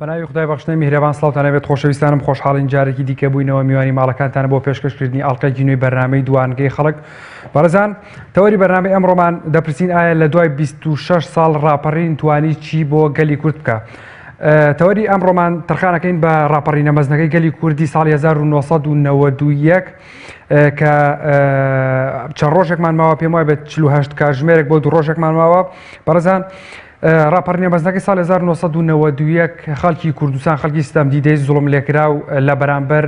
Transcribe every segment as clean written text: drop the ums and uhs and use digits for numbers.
بەناوی خدای بەخشنەی میهرەبان سڵاوتان لەبێت خۆشەویستانم، خۆشحاڵین جارێکی دیکە بووینەوە میوانی ماڵەکانتان بۆ پێشکەشکردنی ئاڵلقەی نوێی بەرنامەی دوانگەی خەڵک. بەڕێزان، تەوەری بەرنامەی ئەمڕۆمان دەپرسین ئایا لە دوای 26 ساڵ ڕاپەڕین توانی چی بۆ گەلی کورد بکە. تەوەری ئەمڕۆمان تەرخانەکەین بە ڕاپەڕینە مەزنەکەی گەلی کوردی ساڵی 1991 کە چەند ڕۆژێکمان ماوە، پێم وایە بێت 48 کاتژمێرێک بۆ 2 ڕۆژێکمان ماوە. بەڕێزان، ڕاپەڕینە مەزنەکەی ساڵی 1991 خەڵکی کوردستان خەڵکی ستەم دیدەی زوڵم لێکراو لە بەرامبەر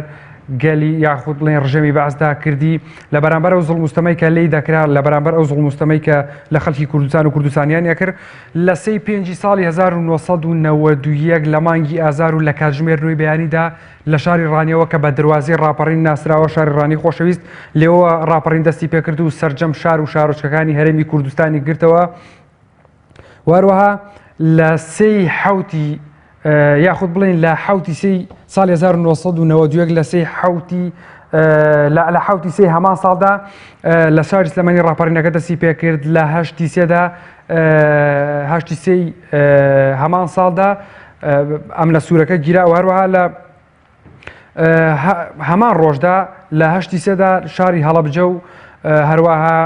گەلی یاخود بڵێن ڕژێمی بەعزدا کردی، لە بەرامبەر ئەو زوڵم مستەمەی کە لێی دەکرا، لە بەرامبەر ئەو زوڵم مستەمەی کە لە خەڵکی کوردستان و کوردستانیان کرد لە 3 ساڵی 1991 لە مانگی ئازار و لە کاتژمێر نوێی بەیانیدا لە شاری ڕانیەوە کە بە دروازەی ڕاپەڕین ناسراوە شاری ڕانی خۆشەویست، لێەوە ڕاپەڕین دەستی پێکرد و سەرجەم شار و شارۆچکەکانی هەرێمی کوردستانی گرتەوە. واروها لە 3 حوتی یاخود بڵین لە حوتی 3 ساڵی 1991 لە 3 حوتی لە حوتی 3 هەمان ساڵدا لە شاری سلێمانی ڕاپەڕینەکە دەستی پێکرد، لە 8 سێدا 8 3 هەمان ساڵدا ئەم لە سوورەکە گیرا. هەروەها لە هەمان ڕۆژدا لە 8 سێدا شاری هەڵەبجە و هەروەها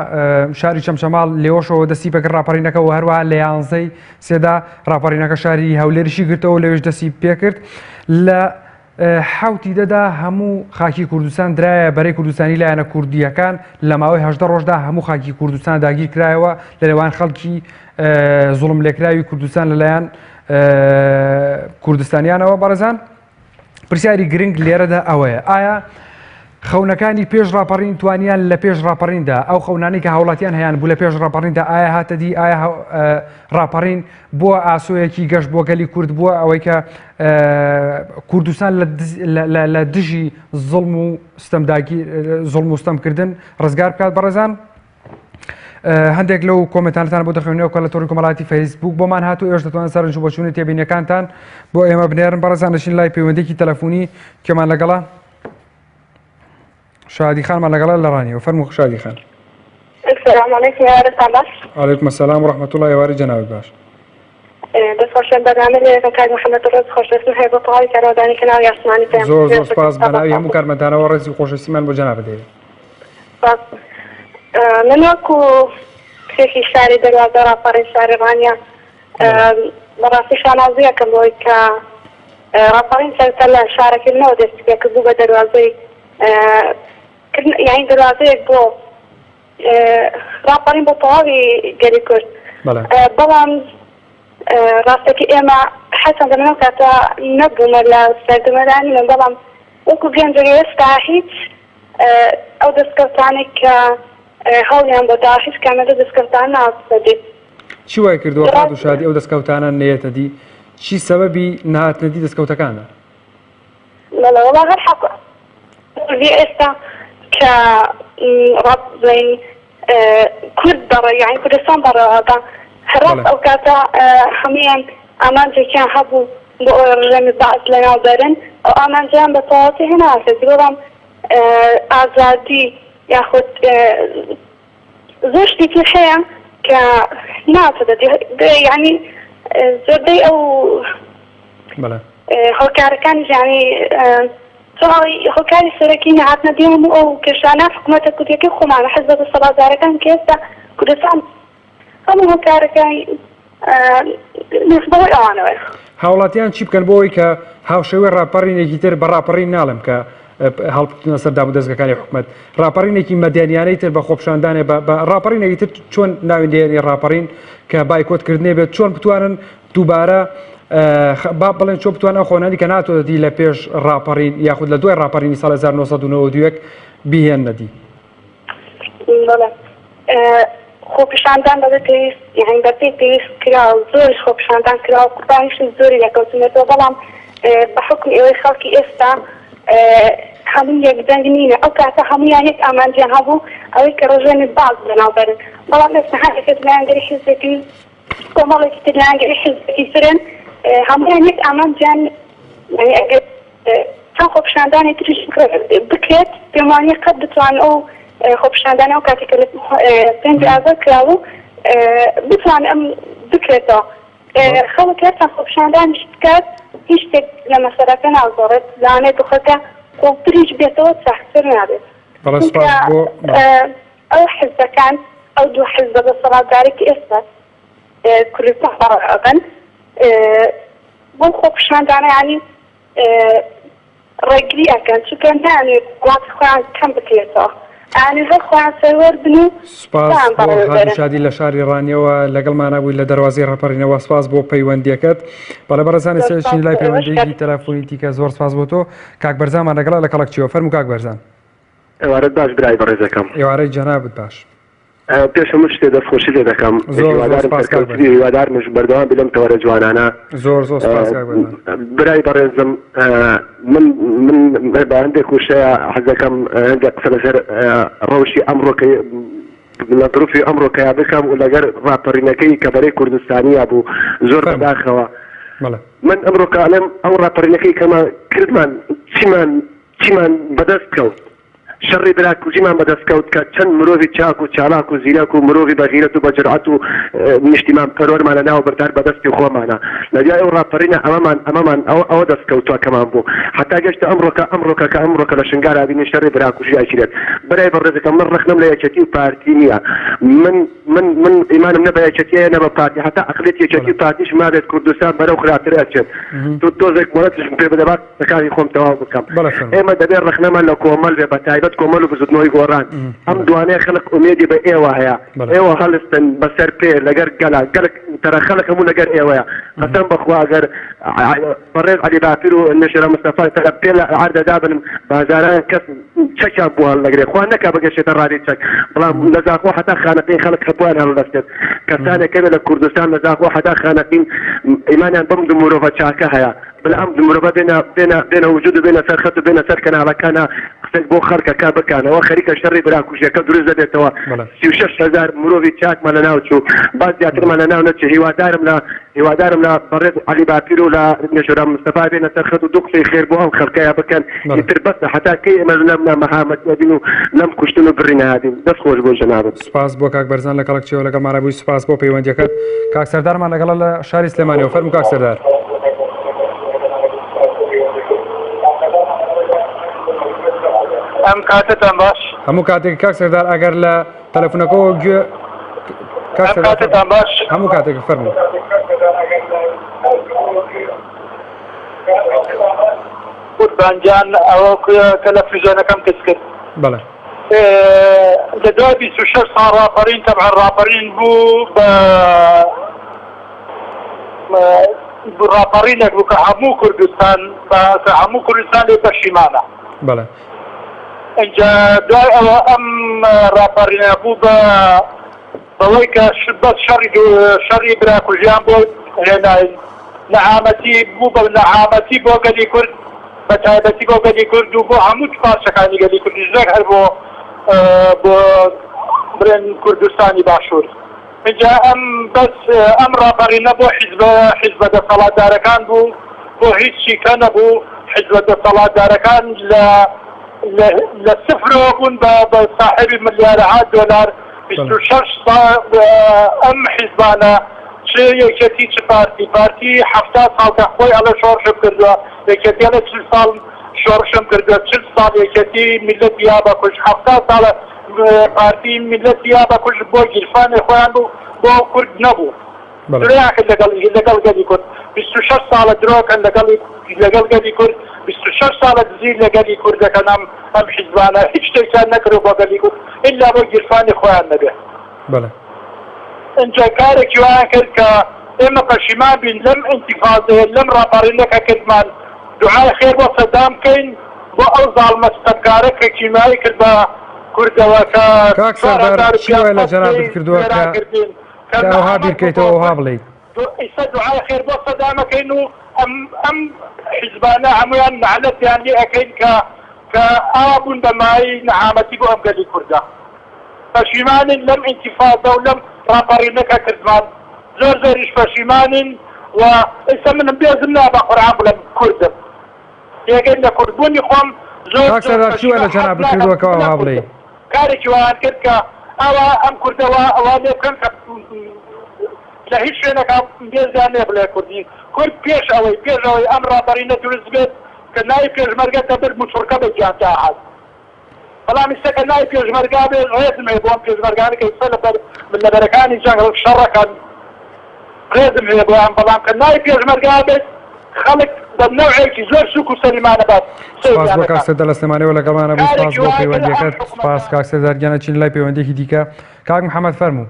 شاری چەمچەماڵ لێوەشەوە دەستی پێکرد ڕاپەڕینەکە و هەروەها لە 11 سێدا ڕاپەڕینەکە شاری هەولێریشی گرتەوە لەوێش دەستی پێکرد. لە حوتی دەدا هەموو خاکی کوردستان درایە بەرەی کوردستانی لایەنە کوردیەکان، لە ماوەی 18 ڕۆژدا هەموو خاکی کوردستان داگیر کرایەوە لە لەوان خەڵکی زوڵم لێکراوی کوردستان لەلایەن کوردستانیانەوە. بەڕێزان، پرسیاری گرنگ لێرەدا ئەوەیە، ئایا خەونەکانی پێش ڕاپەڕین توانیان لە پێش ڕاپەڕیندا ئەو خەونانەی کە هاوڵاتیان هەیەیان بوو لە پێش ڕاپەڕیندا ئایا هاتەدی، ئایا ڕاپەڕین بووە ئاسۆیەکی گەشت بۆ گەلی کورد، بووە ئەوەی کە کوردستان لە دژی زوڵم و ستەمکردن ڕزگار بکات. بەڕێزان، هەندێک لەو کۆمنتانتان بۆ دەخوێنەوە کە لە تۆڕی کۆمەڵاتی فەیسبوک بۆمان هاتوو، ئێوەش دەتوانن سەرنج و بۆچوونی تێبینیەکانتان بۆ ئێمە بنێرن. بەڕێزان، دەچین لای پەیوەندێکی تەلەفۆنی کێمان لەگەڵا شادی خانمان لەگەڵا لە ڕانیەوە. فەرموو شادی خان. السلام علیکم یارتان باش. علیکم السلام و رحمة الله یواری جەنابەت باش. دەستخۆشم بەرنامە لێرەکەم کاک محەممەد ڕۆز خۆشەویستم هەیە بۆ تەواوی کارەوەدانی کەناڵی ئاسمانی پێم. زۆر سپاس بەناوی هەموو کارمەندانەوە ڕێزی و خۆشەویستیمان بۆ جەنابەت دەوێت. من وەکو کێکی شاری دەروازە ڕاپەڕین شاری ڕانیا بەڕاستی شانازی یەکەم بۆی کە ڕاپەڕین سەرەتا لە شارەکردنەوە دەستی پێکرد بوو بە دەروازەی یعنی دەروازەیەک بۆ ڕاپەڕین بۆ تەواوی گەلی کورد. بەڵام ڕاستەکە ئێمە حەسەن دەمەوە کاتە نەبوومە لە سەردەمەدانی من، بەڵام وەکو گەنجەی ئێستا هیچ ئەو دەستکەوتانی کە هەوڵیان بۆ دا هیچ کامەدە دەستکەوتان ناسەدی. چی وای کردووە قاد و شادی ئەو دەستکەوتانە نەیەتەدی؟ چی سەبەبی نهاتنەدی دەستکەوتەکانە؟ وەڵا هەر حەق ئێستا کە ڕابڵین کورد بەڕێ یعنی کوردستان بەڕێوەدا هەڕاست ئەو کاتە هەمویان ئامانجێکیان هەبوو بۆ ئەوەی ڕژێمی بەعز لەناو بەرن، ئەو ئامانجیان بە تەواوەتی هێناسێتی، بەڵام ئازادی یاخود زۆر شتێکی هەیە کە ناتەدەدی، یعنی زۆربەی ئەو هەڵکارەکانی یعنی هەڵکاری سەرەکی نەهاتنەدی هەموو ئەو کێشانە حکوومەتە کوردیەکەی خۆمانە حەز بە دەسەڵاتدارەکان کە ئێستا کوردستان هەموو هەڵکارەکانی نسبەوەی ئەوانەوە. هاوڵاتیان چی بکەن بۆەوەی کە هاوشێوەی ڕاپەڕینێکی تر بە ڕاپەڕین ناڵم کە هەڵبتونە سەردام و دەستگەکانی حکوومەت، ڕاپەڕینێکی مەدیانیانەی تر بە خۆپشاندانێ بە ڕاپەڕینێکی تر چۆن ناوێنێنی ڕاپەڕین کە بایکۆتکردنێ بێت، چۆن بتوانن دووبارە با بڵێن چۆن بتوان ئەو خۆنانی کە ناتۆدی لە پێش ڕاپەڕین یاخود لە دوای ڕاپەڕینی ساڵ 1992 بیهێننەدی؟ خۆپیشاندان بەبێ پێویست یعنی بەپێی پێویست کرا و زۆرش خۆپیشاندان کرا و قوربانیش زۆری لەکەوتونێتەوە، بەڵام بە حکم ئێوەی خەڵکی ئێستا هەموو یەکدەنگ نینە. ئەو کاتە هەمویان یەک ئامانجیان هەبوو ئەوەی کە ڕژێمی باز بەناوبەرن، بەڵام ئێستا هەرێکێک لایەنگەری حیزبێکی کۆمەڵێکی تر لایەنگەری حیزبێکی ترن، هەمویان یەک ئامانجیان ئەگەر چەند خۆپیشاندانی تریش بکرێت پێم وانییە قەت بتوانن ئەو خۆپیشاندانە ئەو کاتێککە لە پێنج ئازاد کراوە بتوانن ئەم بکرێتەوە. خەڵک هەر چەند خۆپیشاندانیش بکات هیچ شتێک لە مەسەرەکە ناگۆڕێت لەوانەیە دڵخەکە قوڵتریش بێتەوە ساختر نابێت بەڵێ سوپاس بۆ ئەو حزبەکان ئەو دوو حزبە دەسەڵاتدارێکی ئێستا کوردستان ڕائەکەن بۆ خۆپیشاندانە ینی ڕێگری ئەکەن چونکە نانوێت وڵاتی خۆیان کەم بکرێتەوە ئانی هەر خۆیان سەروەر بن و سوپاس بۆ هادی شادی لە شاری ڕانیەوە لەگەڵمان بووی لە دەواازەی ڕەپەڕینەوە سپاس بۆ پەیوەندیەکەت بەڵێ بەڕێزانی سێشین لای پەیوەندیگی تەلەفۆنی دیکە زۆر سپاس بۆ تۆ کاک بەرزانمان لەگەڵا لە کەڵک چیوە فەرموو کاک بەرزان ئێوارەت باش برای بەڕێزەکەم ئێوارەی جەنابەت باش پێشم شتێ دەستخۆشی لێ دەکەم هیوادارمش بەردەوام بلەم تەوەرە جوانانە زۆر زۆر سپاس کاک بەرزان برای بەڕێزم من بە هەندێک وشەیە حەزەکەم هەندێک قسە لەسەر ڕەوشی ئەمڕۆکەی لە دروفی ئەمڕۆکەیا بکەم و لەگەر ڕاپەڕینەکەی کە بەرەی کوردستانیە بوو زۆر بەداخەوە من ئەمڕۆکەڵێم ئەو ڕاپەڕینەکەی کەمە کردمان چیمان بەدەست کەوت شەڕی براکوژیمان بەدەستکەوت کە چەند مرۆڤی چاک و چالاک و زیرەک و مرۆڤی بەغیرەت و بەجرعەت و نیشتیمان پەروەرمان لەناو بەردار بەدەستی خۆمانە لەجای ئەو ڕاپەڕینە ئەمەمان ئەوە دەستکەوتووەکەمان بوو حتا گەشتە ئەمڕۆکە کە ئەمڕۆکە لە شنگارا بینی شەڕی براکوژی ئاچرێت بەرای بەڕێزەکەم من ڕخنم لە یەکێتی و پارتی نییە من ئیمانم نە بە یەکێتیە نە بە پارتی حتا ئەقلێت یەکێتی پارتیش مابێت کوردستان بەرەو خراپتر ئەچێت تۆزێک مۆڵەتشم پێ بدەبات بەکاری خۆم تەواو بکەم ئێمە دەبێت ڕخنەمان لە کۆمەڵ بێ بەتایبەت کۆمەڵ و بزودنەوەی گۆڕان ئەم دوانەیە خەڵک ئومێدی بە ئێوە هەیە ئێوە هەڵستن بەسەر پێ لەگەر گەلک تەرە خەڵک هەموو لەگەر ئێوەیە قەسەم بەخوا ئەگەر بەڕێز عەلی باپیر و نەشێرە مستەفای تەرە پێ لە عەردەدا بن بازاران کەس چەکیان بۆ هەڵدەگرێ خوا نەکا بگەشێتە ڕادی چەک بەڵام لە زاخۆ حتا خانەقەی خەڵک هەبوویان هەڵدەستێت کەسانێکە لە کوردستان لە زاخۆ حتا خانەقین ئیمانیان بەم دو مرۆڤە چاکە هەیە بەڵام دو مرۆڤە بێنە وجود و بێنە سەر خەت و بێنە سەر کەناڵەکانە قسەک بۆ خەڵکەکە بکانەوە خەریکە شەڕی براکوژیەکە دروست دەبێتەوە 36,000 مرۆڤی چاکمان لەناو چوو باز زیاترمان لەناو نەچێ هیوادارم لە بەڕێز عەلی باپیر و لە نێشۆرا مستەفا بێنە سەر خەت و دوو قسەی خێر بۆ ئەم خەڵکەیە بکەن ئیتر بەسە حتا کەی ئێمە لەم مەحامەت نەبین و لەم کوشتن و بڕی نهادین دەست خۆش بۆ جەنابەت سپاس بۆ کاک بەرزان لە کەڵک چیەوە لەگەڵمانە بووی سپاس بۆ پەیوەندیەکەت کاک سەردارمان لەگەڵا لە شاری سلێمانیەوە فەرموو کاک سەردار ئەم کاتتان باش هەموو کاتێک کاک سەردار ئەگەر لە تەلەفۆنەکەەوە گوێ کاتتان باش هەموو کاتێک فەرموو قوربانجان ئەوە کە لە فریزۆنەکەم کەس کرد بەڵێ لە دوای 26 ساڵ ڕاپەڕین تەبعا ڕاپەڕین بوو بە ڕاپەڕینێک بوو کە هەموو کوردستان لێ پەشیمانە بەڵێ اینجا دوای ئەوە ئەم ڕاپەڕینە بوو بەوەی کە بەس شەڕی براکوژیان بۆ نەعامەتی بوو بە نەعامەتی بۆ گەلی کورد بە تایبەتی بۆ گەلی کورد و بۆ هەموو پارچەکانی گەلی کوردیژێک هەر بۆ برێن کوردستانی باشوور اینجا ئەم ڕاپەڕینە بۆ حیزبە دەسەڵاتدارەکان بوو بۆ هیچی کە نەبوو حیزبە دەسەڵاتدارەکان لە سفرەوە بوون بە ساحبی ملیارەها دۆلار 26 ئەم حیزبانە چ یەکێتی چ پارتی 70 ساڵ کە خۆی ئەڵە شۆڕشم کردووە یەکێتیانە 40 ساڵ شۆڕشم کردووە 40 ساڵ یەکێتی میلەت یا بەکوژ 70 ساڵە پارتی میلەت یا بەکوژ بۆ گیرفانی خۆیان بوو بۆ کورد نەبوو درۆیان لەگەڵ گەلی کورد 26 ساڵە درۆکەن لەگەڵ گەلی کورد 26 ساڵە دزی لەگەلی کوردەکەن ئەم حیزبانە هیچ شتێکیان نەکردو بۆ گەلی کورد ئیلا بۆ گیرفانی خۆیان نەبێ اینجا کارێکی وایان کرد کە ئێمە پەشیمان بین لەم ئینتیفادەیە لەم ڕاپەڕینەکە کردمان دوعای خێر بۆ سەدام بکەین بۆ ئەو زاڵمە ستەمکارە کە کیمایی کرد بە کوردەوە کە کاک سەردار چیوە لە جەنابەت کردووە کە ئەوها بیرکەیتەوە ئەوها بڵێیت ئیستا دوعای خێر بۆ سەدامەکەین و ئەم حیزبانە هەمویان نەعلەتیان لێ ئەەکەین کە ئاوا بوون بە مای نەعامەتی بۆ ئەم گەلی کوردە پەشیمانن لەم ئینتیفادە و لەم ڕاپەڕینەکە کردمان زۆریش پەشیمانن و ئێستا منم بێزم نا بە قورعان بڵێم کوردم تێگەین لە کوردبوونی خۆم زۆر کاک سەردار چیوە لە جەنابەت کردووە کە ئەوها بڵێیت کارێکی وایان کرد کە ئەوە ئەم کوردەوە ئەوە لێ بکەن کە لە هیچ شوێنێکا بێزیان لێ بڵێ کوردی کورد پێش ئەوەی ئەم ڕابەرینە دروست بێت کە ناوی پێشمەرگە دەبێت موچڕکە بە گیانتاعات بەڵام ئێستاکە ناوی پێشمەرگا بێت ڕێزم هەیە بۆ ئەم پێشمەرگانە کە ئێستا لەبەرەکانی جەنگ شەڕەکان ڕێزم هەیە بۆیان بەڵام کە ناوی پێشمەرگا بێت خەڵک بە نەوعێکی زۆر سووک و سەلیمانە بات سپاس بۆ کاک سەردار لە سلێمانیەوە لەگەڵمانە بوو سپاس بۆ پەیوەندیەکەت سپاس کاک سەردار گیانە چین لای پەیوەندیێکی دیکە کاک محەممەد فەرموو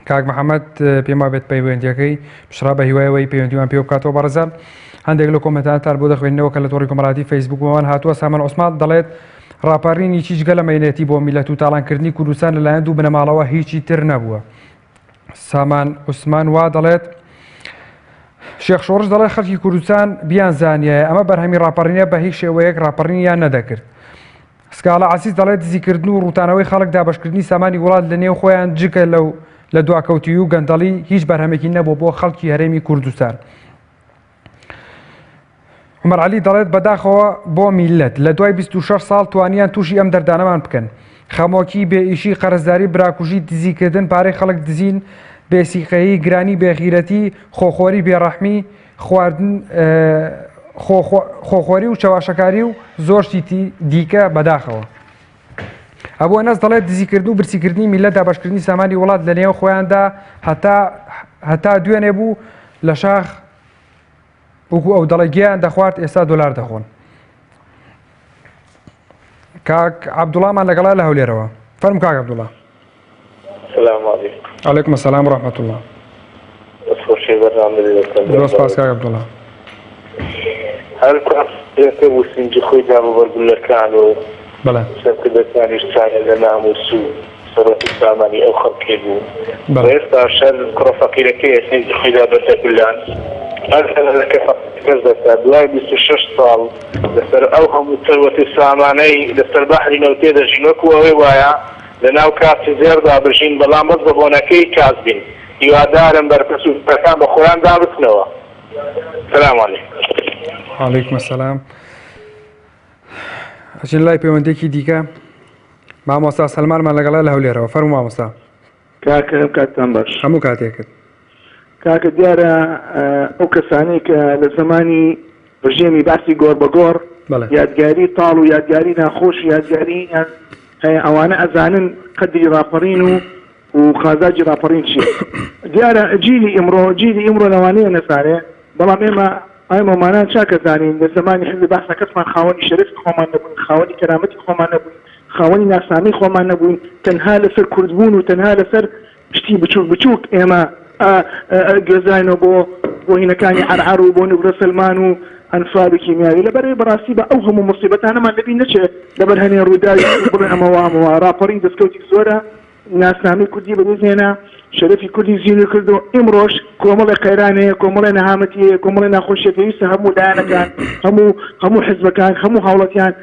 کاک محەممەد پێما بێت پەیوەندیەکەی پشرا بە هیوایەوەی پەیوەندیوان پێ بکاتەوە بەڕێزان هەندێک لە کۆمنتانتان بۆ دەخوێنەوە کە لە تۆڕی کۆمەڵاتی فەیسبووکەوەمان هاتووە سامان عوسمان دەڵێت ڕاپەڕینی چیچ گەلە مەینەتی بۆ میلەت و تاڵانکردنی کوردستان لەلایەن دوو بنەماڵەوە هیچی تر نەبووە. سامان عوسمان وا دەڵێت شێخ شۆڕش دەڵێت خەڵکی کوردستان بیان زانیایە ئەمە بەرهەمی ڕاپەڕینە بە هیچ شێوەیەک ڕاپەڕینیان نەدەکرد. سکاڵە عەزیز دەڵێت دزیکردن و ڕوتانەوەی خەڵک دابەشکردنی سامانی وڵات لە نێو خۆیان جگە لە دواکەوتی و گەندەڵی هیچ بەرهەمێکی نەبوو بۆ خەڵکی هەرێمی کوردستان. عومەر عەلی دەڵێت بەداخەوە بۆ میلەت لە دوای 26 ساڵ توانیان تووشی ئەم دەردانەمان بکەن. خەمۆکی بێئیشی قەرزداری براکوژی دزیکردن پارەی خەڵک دزین بێسیقەیی گرانی بێغیرەتی خۆخۆری بێڕەحمی خواردن خۆخۆری و چاواشەکاری و زۆرشتی دیکە بەداخەوە. ئەبوو نەس دەڵێت دزیکردن و برسیکردنی میلەت دابەشکردنی سامانی وڵات لە نێو خۆیاندا هەتا دوێنێ بوو لە شاخ وەکو ئەو دەڵێ گیان دەخوارد ئێستا دۆلار دەخۆن. کاک عەبدوڵڵامان لەگەڵا لە هەولێرەوە فەرموو کاک عەبدوڵڵا. السلام عليكم. عليكم السلام ورحمة الله. سپاس کاک عەبدوڵڵا. هل كنت وسنج خويدا ببربلكان و بەڵێ سەرکردەکانیش چایە لە ناموس و سەرەتی سامانی ئەو خەڵکی بوو. ئێستا شەر کوڕە فەقیرەکەی سنج خویدا بەردەگولان هەر دەستا دوای 26 ساڵ لەسەر ئەو هەموو ثروەتی سامانەی لەسەر بەحری نەوتێ دەژین وەکو ئەوەی وایە لە ناو کاسی زێردا بژین بەڵام بەس بە بۆنەکەی کاس بین هیوادارم بەرپرسەکان بە خۆیان دابچنەوە. سلام علیکم. علیکم السلام. ئەچین لای پەیوەندێکی دیکە مامۆستا سەلمانمان لەگەڵا لە هەولێرەوە فەرموو مامۆستا. کاکە کاتتان باش. هەموو کاتێکت. کاکە دیارە ئەو کەسانەی کە لە زمانی ڕژێمی باسی گۆڕ بە گۆڕ یادگاری تاڵ و یادگاری ناخۆش یادگاری هەیە ئەوانە ئەزانن قەدری ڕاپەڕین و خازاجی ڕاپەڕین چیە. دیارە جیلی ئیمڕۆ لەوانەیە نەزانێ بەڵام ئێمەمانان چاکەزانین لە زمانی حزب بەحسە کەسمان خاوەنی شەرەفی خۆمان نەبووین خاوەنی کەرامەتی خۆمان نەبووین خاوەنی ناسنامەی خۆمان نەبووین تەنها لەسەر کوردبوون و تەنها لەسەر شتی بچووک ئێمە گوێزراینەوە بۆ هینەکانی عەرعەر و بۆ نوبرە سەلمان و ئەنفار و کیمیاوی لەبەرەوەی بەڕاستی بە ئەو هەموو مصیبەتانەمان لەبی نەچێت لەبەر هەنێ ڕووداوی بڵێ ئەمەوە ڕاپەڕین دەستکەوتی زۆرە ناسنامەی کوردی بەدەستهێنا شەرەفی کوردی زیینی کردو ئیمڕۆژ کۆمەڵی قەیرانەیە کۆمەڵی نەهامەتیەیە کۆمەڵی ناخۆشیە پێویستە هەموو لایەنەکان هەموو حزبەکان هەموو هاوڵەتیان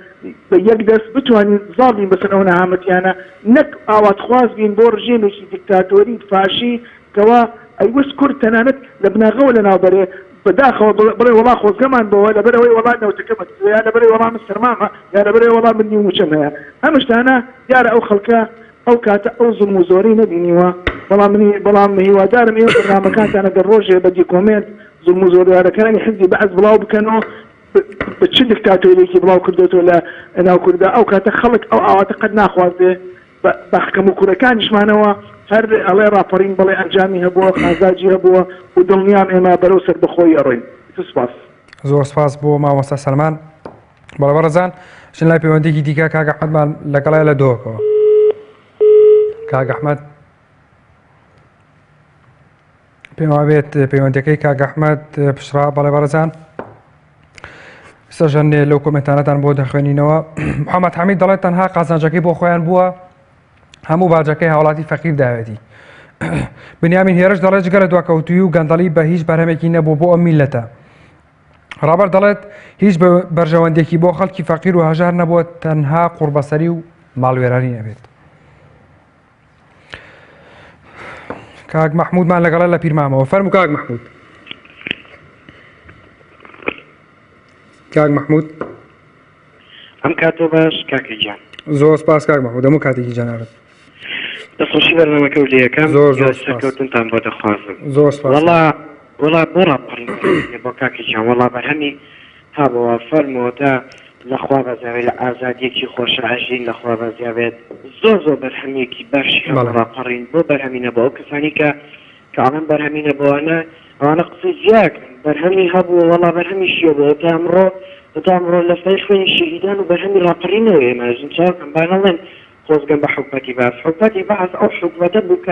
بە یەک دەست بتوانین زاڵین بەسەر ئەو نەهامەتیانە نەک ئاواتخواز بین بۆ ڕژێمێکی دیکتاتۆری فاشی کەوا ئەیوەست کورد تەنانەت لە بناغەوە لە ناوبەرێ بەداخەوە بڵێ وەڵا خۆزگەمان بەوە لەبەرەوەی وەڵات نەوتەکەمت یا لەبەرەوەی وەڵام سەرمامە یا لەبەرەوەی وەڵام من نی موچەم هەیە ئەم شتانە دیارە ئەو خەڵکە ئەو کاتە ئەو زوڵم و زۆرەی نەبینیوە بەڵام هیوادارم ئێوە بەرنامەکانتانە گە ڕۆژێ بە دیکۆمنت زوڵم و زۆریارەکانی حزبی بەعز بڵاو بکەنەوە بە چ دیکتاتۆریێکی بڵاو کردێتەوە لە ناو کووردا ئەو کاتە خەڵک ئەو ئاواتە قەت ناخوازێ بە حکەم و کوورەکانیشمانەوە هەر ئەڵێ ڕاپەڕین بڵێ ئەنجامی هەبووە خازاجی هەبووە و دڵنیام ئێمە بەرەو سەر بەخۆی ئەڕۆین. سپاس. زۆر سپاس بۆ مامۆستا سەلمان. بەڵێ بەڕێزان چن لای پەیوەندێکی دیکە کاک ئەحمەدمان لەگەڵای لە دۆکەوە. کاک ئەحمەد پێما بێت پەیوەندەکەی کاک ئەحمەد پشرا. بەڵێ بەڕێزان سەژەن لەو کۆمنتانەتان بۆ دەخوێنینەوە. محەممەد حەمید دەڵێت تەنها قازانجەکەی بۆ خۆیان بووە هەموو باجەکەی هاوڵاتی فەقیر داوێتی. بنیامین هێرش دەڵێت جگە لە دواکەوتوی و گەندەڵی بە هیچ بەرهەمێکی نەبوو بۆ ئەم میلەتە. ڕابەر دەڵێت هیچ بەرژەوەندێکی بۆ خەڵکی فەقیر و هەژار نەبووە تەنها قوربەسەری و ماڵوێرانی نەبێت. کاک مەحموودمان لەگەڵا لە پیرمامەوە فەرموو کاک مەحموود. کاک مەحموود ئەم کاتۆ باش کاکە گیان. زۆر سپاس کاک مەحموود هەموو کاتێکی جەنابەت. دەستخۆشی بەرنامەکە و لە یەکەم زۆر سەرکەوتنتان بۆ دەخوازم. زۆر سپاس. وەڵا بۆ ڕاپەڕینی بۆ کاکیجان وەڵا بەرهەمی هابەوە فەرمەوەتە لەخوا بەزاوێت لە ئازادیەکی خۆشەعژین لەخوا بەزیاوێت زۆر بەرهەمیەکی باشی ڕاپەڕین بۆ بەرهەمینە بۆ ئەو کەسانی کە ئەڵەن بەرهەمینە بۆوانە ئەوانە قسەی زیاکن بەرهەمی هەبوو وەڵا بەرهەمی شیە بۆ تا ئەمڕۆ لە سەر خوێنی شەهیدان و بەرهەمی ڕاپەڕینەوە ئێمەژن چاکەم بانەڵێن خۆزگەم بە حکومەتی باز ئەو حکومەتە بوو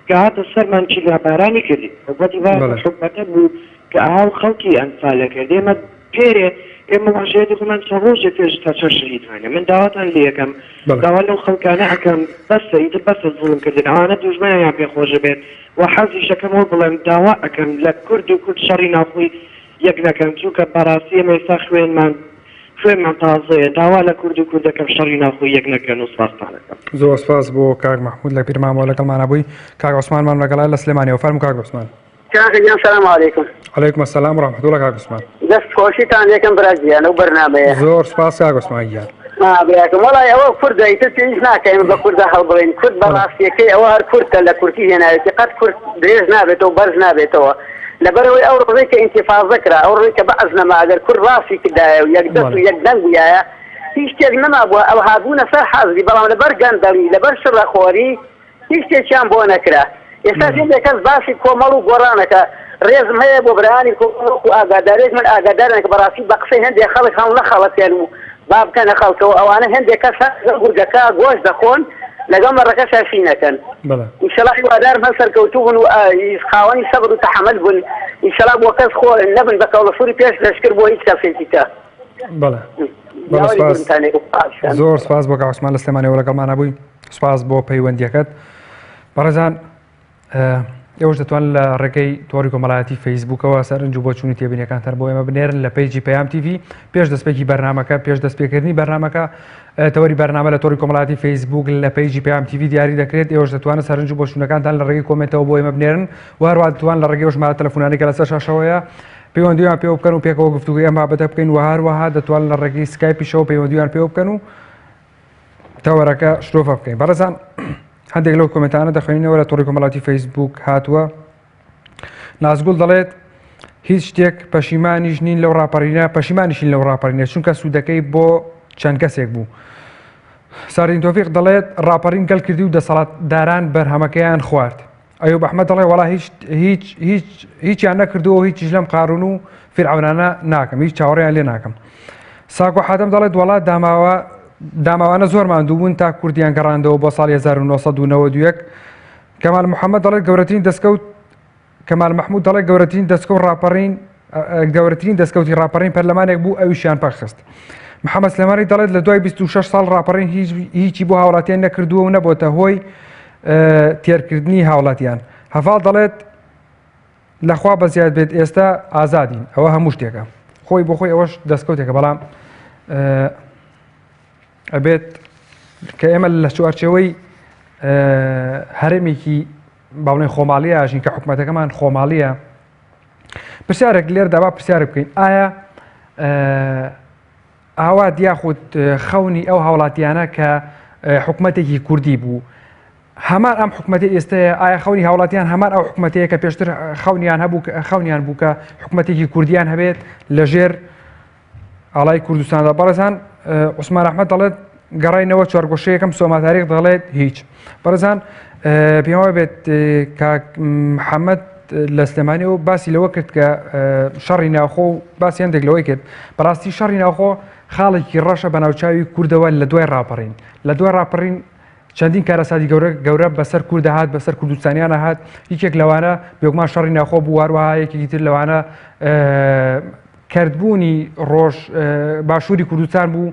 کە هاتە سەرمان چی لابارانی کردی حکومەتی باز حکومەتە بوو کە ئاو خەڵکی ئەنفالە کرد ئێمە پێرێ ئێمە واژەیەتی خۆمان چ ڕۆژێک پێش تا چەند شەهیدوانە من داواتان لێ یەکەم داوا لەو خەڵکانە ئەکەم بەسە زوڵمکردن ئەوانە دوژمنیان پێخۆش بێت و حەزی شەکەمەوە بڵێم داوا ئەکەم لە کورد و کورد شەڕی ناخۆی یەک نەکەم چونکە بەڕاستی ئێمە ئێستا خوێنمان تازەیە داوا لە کورد و کوردەکەم شەڕی ناخۆی یەک نەکەن و سپاستانەکەم. زۆر سپاس بۆ کاک محمود لە پیرمامەوە لەگەڵمانە بووی. کاک عوسمانمان لەگەڵای لە سلێمانیەوە فەرموو کاک عوسمان. کاکەجان سەلام عەلەیکم. عەلەیکم ئەسسەلام و ڕەحمەتوڵڵا کاک عوسمان. دەستخۆشیتان یەکەم برازیان و بەرنامەیە. زۆر سپاس کاک عوسمان گیان. براکەم وەڵای ئەوە کوردە ئیتر پێویست ناکەین بە کوردە هەڵبڵین کورد بەڕاستیەکەی ئەوە هەر کوردە لە کورتی هێناوێتی قەت کورد درێژ نابێتەوە بەرز نابێتەوە لەبەرەوەی ئەو ڕۆژەی کە ئینتیفاضە کرا ئەو ڕۆژەی کە بەعەز نەما ئەگەر کورد ڕاستی کردایە و یەک دەست و یەک دەنگ بوویایە هیچ شتێک نەمابووە ئەو هابوونە سەر حەزی بەڵام لەبەر گەندەڵی لەبەر شڕەخۆری هیچ شتێکیان بۆ نەکرا. ئێستا هێندێک کەس باسی کۆمەڵ و گۆڕانەکە ڕێزم هەیە بۆ برایانی کۆمەڵ و ئاگادارێک من ئاگادارن کە بەڕاستی بە قسەی هەندێک خەڵک هەڵ نەخەڵەتێن و با بکەنە خەڵکەوە ئەوانە هەندێک کەس گورگەکە گۆش دەخۆن لەگەڵ مەڕەکە شاشی نەکەن. ئینشەڵا هیوادارم هەر سەرکەوتوو بوون و خاوەنی سەبر و تەحەمل بوون ئینشەڵا بۆ کەس خۆ نەبن بە کەڵەفوری پێش لەشکر بۆ هیچ کەسێکی تە. زۆر سپاس بۆ کاک عوسمان لە سلێمانیەوە لەگەڵمانە بووی. سپاس بۆ پەیوەندیەکەت. بەڕێزان ئێوەش دەتوان لە ڕێگەی تۆڕی کۆمەڵایەتی فەیسبووکەوە سەرنج و بۆچوونی تێبینیەکانتان بۆ ئێمە بنێرن لە پیجی پەیام تیڤی پێش دەستپێکی بەرنامەکە پێش دەستپێکردنی بەرنامەکە تەوەری بەرنامە لە تۆڕی کۆمەڵایەتی فەیسبووک لە پیجی پەیام تیڤی دیاری دەکرێت. ئێوەش دەتوانن سەرنج و بۆچوونەکانتان لە ڕێگەی کۆمنتەوە بۆ ئێمە بنێرن و هەروە دەتوان لە ڕێگەی ژمارە تەلەفۆنانی کە لەسەر شاشەوەیە پەیوەندیان پێ بکەن و پێکەوە گفتوگوی ئەم بابەتە بکەین و هەروەها دەتوان لە ڕێگەی سکایپیشەوە پەیوەندیان پێ بکەن و تەوەرەکە شرۆفە بکەین. بەڕێزان هەندێک لەو کۆمنتانە دەخوێنینەوە لە تۆڕی کۆمەڵایەتی فەیسبووک هاتووە. نازگوڵ دەڵێت هیچ شتێک پەشیمانیش نین لەو ڕاپەڕینە پەشیمانیشین لەو ڕاپەڕینە چونکە سوودەکەی بۆ چەند کەسێک بوو. ساردین تۆفیق دەڵێت ڕاپەڕین گەل کردی و دەسەڵاتداران بەرهەمەکەیان خوارد. ئەیوب ئەحمەد دەڵێ وەڵا هیچیان نەکردووە هیچیش لەم قارون و فیرعەونانە ناکەم هیچ چاوەڕێیان لێ ناکەم. ساکۆ حاتەم دەڵێت وەڵا داماوانە زۆر ماندوو بوون تا کوردیان گەڕاندەوە بۆ ساڵی 1992. کەمال محەممەد دەڵێت گەورەترین دەستکەوت کەمال محمود دەڵێت گەورەترین دەستکەوتی ڕاپەڕین پەرلەمانێک بوو ئەویشیان پەرخست. محەممەد سلێمانی دەڵێت لە دوای 26 ساڵ ڕاپەڕین هیچی بۆ هاوڵاتیان نەکردووە و نەبووتە هۆی تێرکردنی هاوڵاتیان. هەڤاڵ دەڵێت لەخوا بەزیاد بێت ئێستا ئازادین ئەوە هەموو شتێکە خۆی بۆ خۆی ئەوەش دەستکەوتێکە بەڵام ئەبێت کە ئێمە لە چوارچەوەی هەرێمێکی باڵێن خۆماڵیە ئاژین کە حکوومەتەکەمان خۆماڵیە پرسیارێک لێردا با پرسیارە بکەین ئایا ئاوا دیاخود خەونی ئەو هاوڵاتیانە کە حکوومەتێکی کوردی بوو هەمان ئەم حکوومەتی ئێستەیە ئایا خەونی هاوڵاتیان هەمان ئەو حکوومەتەیە کە پێشتر خەونیان بوو کە حکوومەتێکی کوردیان هەبێت لەژێر ئاڵای کوردستاندا. بەڕێزان عوسمان ئەحمەد دەڵێت گەڕاینەوە چوارگۆشەیەکەم سۆماتاریخ دەڵێت هیچ. بەڕێزان پێمەوە بێت کاک محەممەد لە سلێمانیەوە باسی لەوە کرد کە شەڕی ناوخۆ و باسی هەندێک لەوەی کرد بەڕاستی شەڕی ناوخۆ خاڵێکی ڕەشە بە ناوچاوی کوردەوە لە دوای ڕاپەڕین چەندین کارەساتی گەورە بەسەر کوورد هات بەسەر کوردستانیانە هات یەکێک لەوانە بێگومان شەڕی ناوخۆ بوو واروەها یەکێکی تر لەوانە کردبوونی ڕۆژ باشووری کوردستان بوو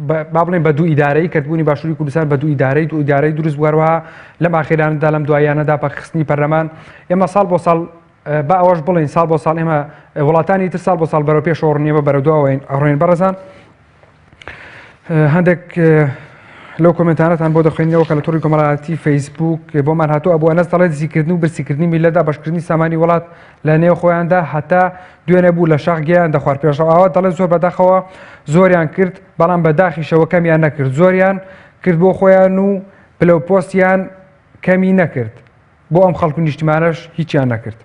با بڵێن بە دوو ئیدارەی کردبوونی باشووری کوردستان بە دوو ئیدارەی دروست بووەوەها لەم ئاخیرانەدا لەم دوایانەدا پاخستنی پەرلەمان ئێمە ساڵ بۆ ساڵ با ئەوەش بڵین ساڵ بۆ ساڵ ئێمە وڵاتانی تر ساڵ بۆ ساڵ بەرەو پێش ڕۆڕنیەوە بەرەو دوایین ئەڕۆین. بەڕێزان هەندێک لەو کۆمنتانەتان بۆ دەخوێنینەوە کە لە تۆڕی کۆمەڵایەتی فەیسبووک بۆمان هاتووە بۆ ئەنەس دەڵێت زیکردن و برسیکردنی میلەتدا بەشکردنی سامانی وڵات لە نێو خۆیاندا هەتا دوێنێ بوو لە شاخ گیان دەخوارد پێشەوە ئەوە دەڵێت زۆر بەداخەوە زۆریان کرد بەڵام بەداخیشەوە کەمیان نەکرد زۆریان کرد بۆ خۆیان و پلە پۆستیان کەمی نەکرد بۆ ئەم خەڵکو نیشتیمانەش هیچیان نەکرد.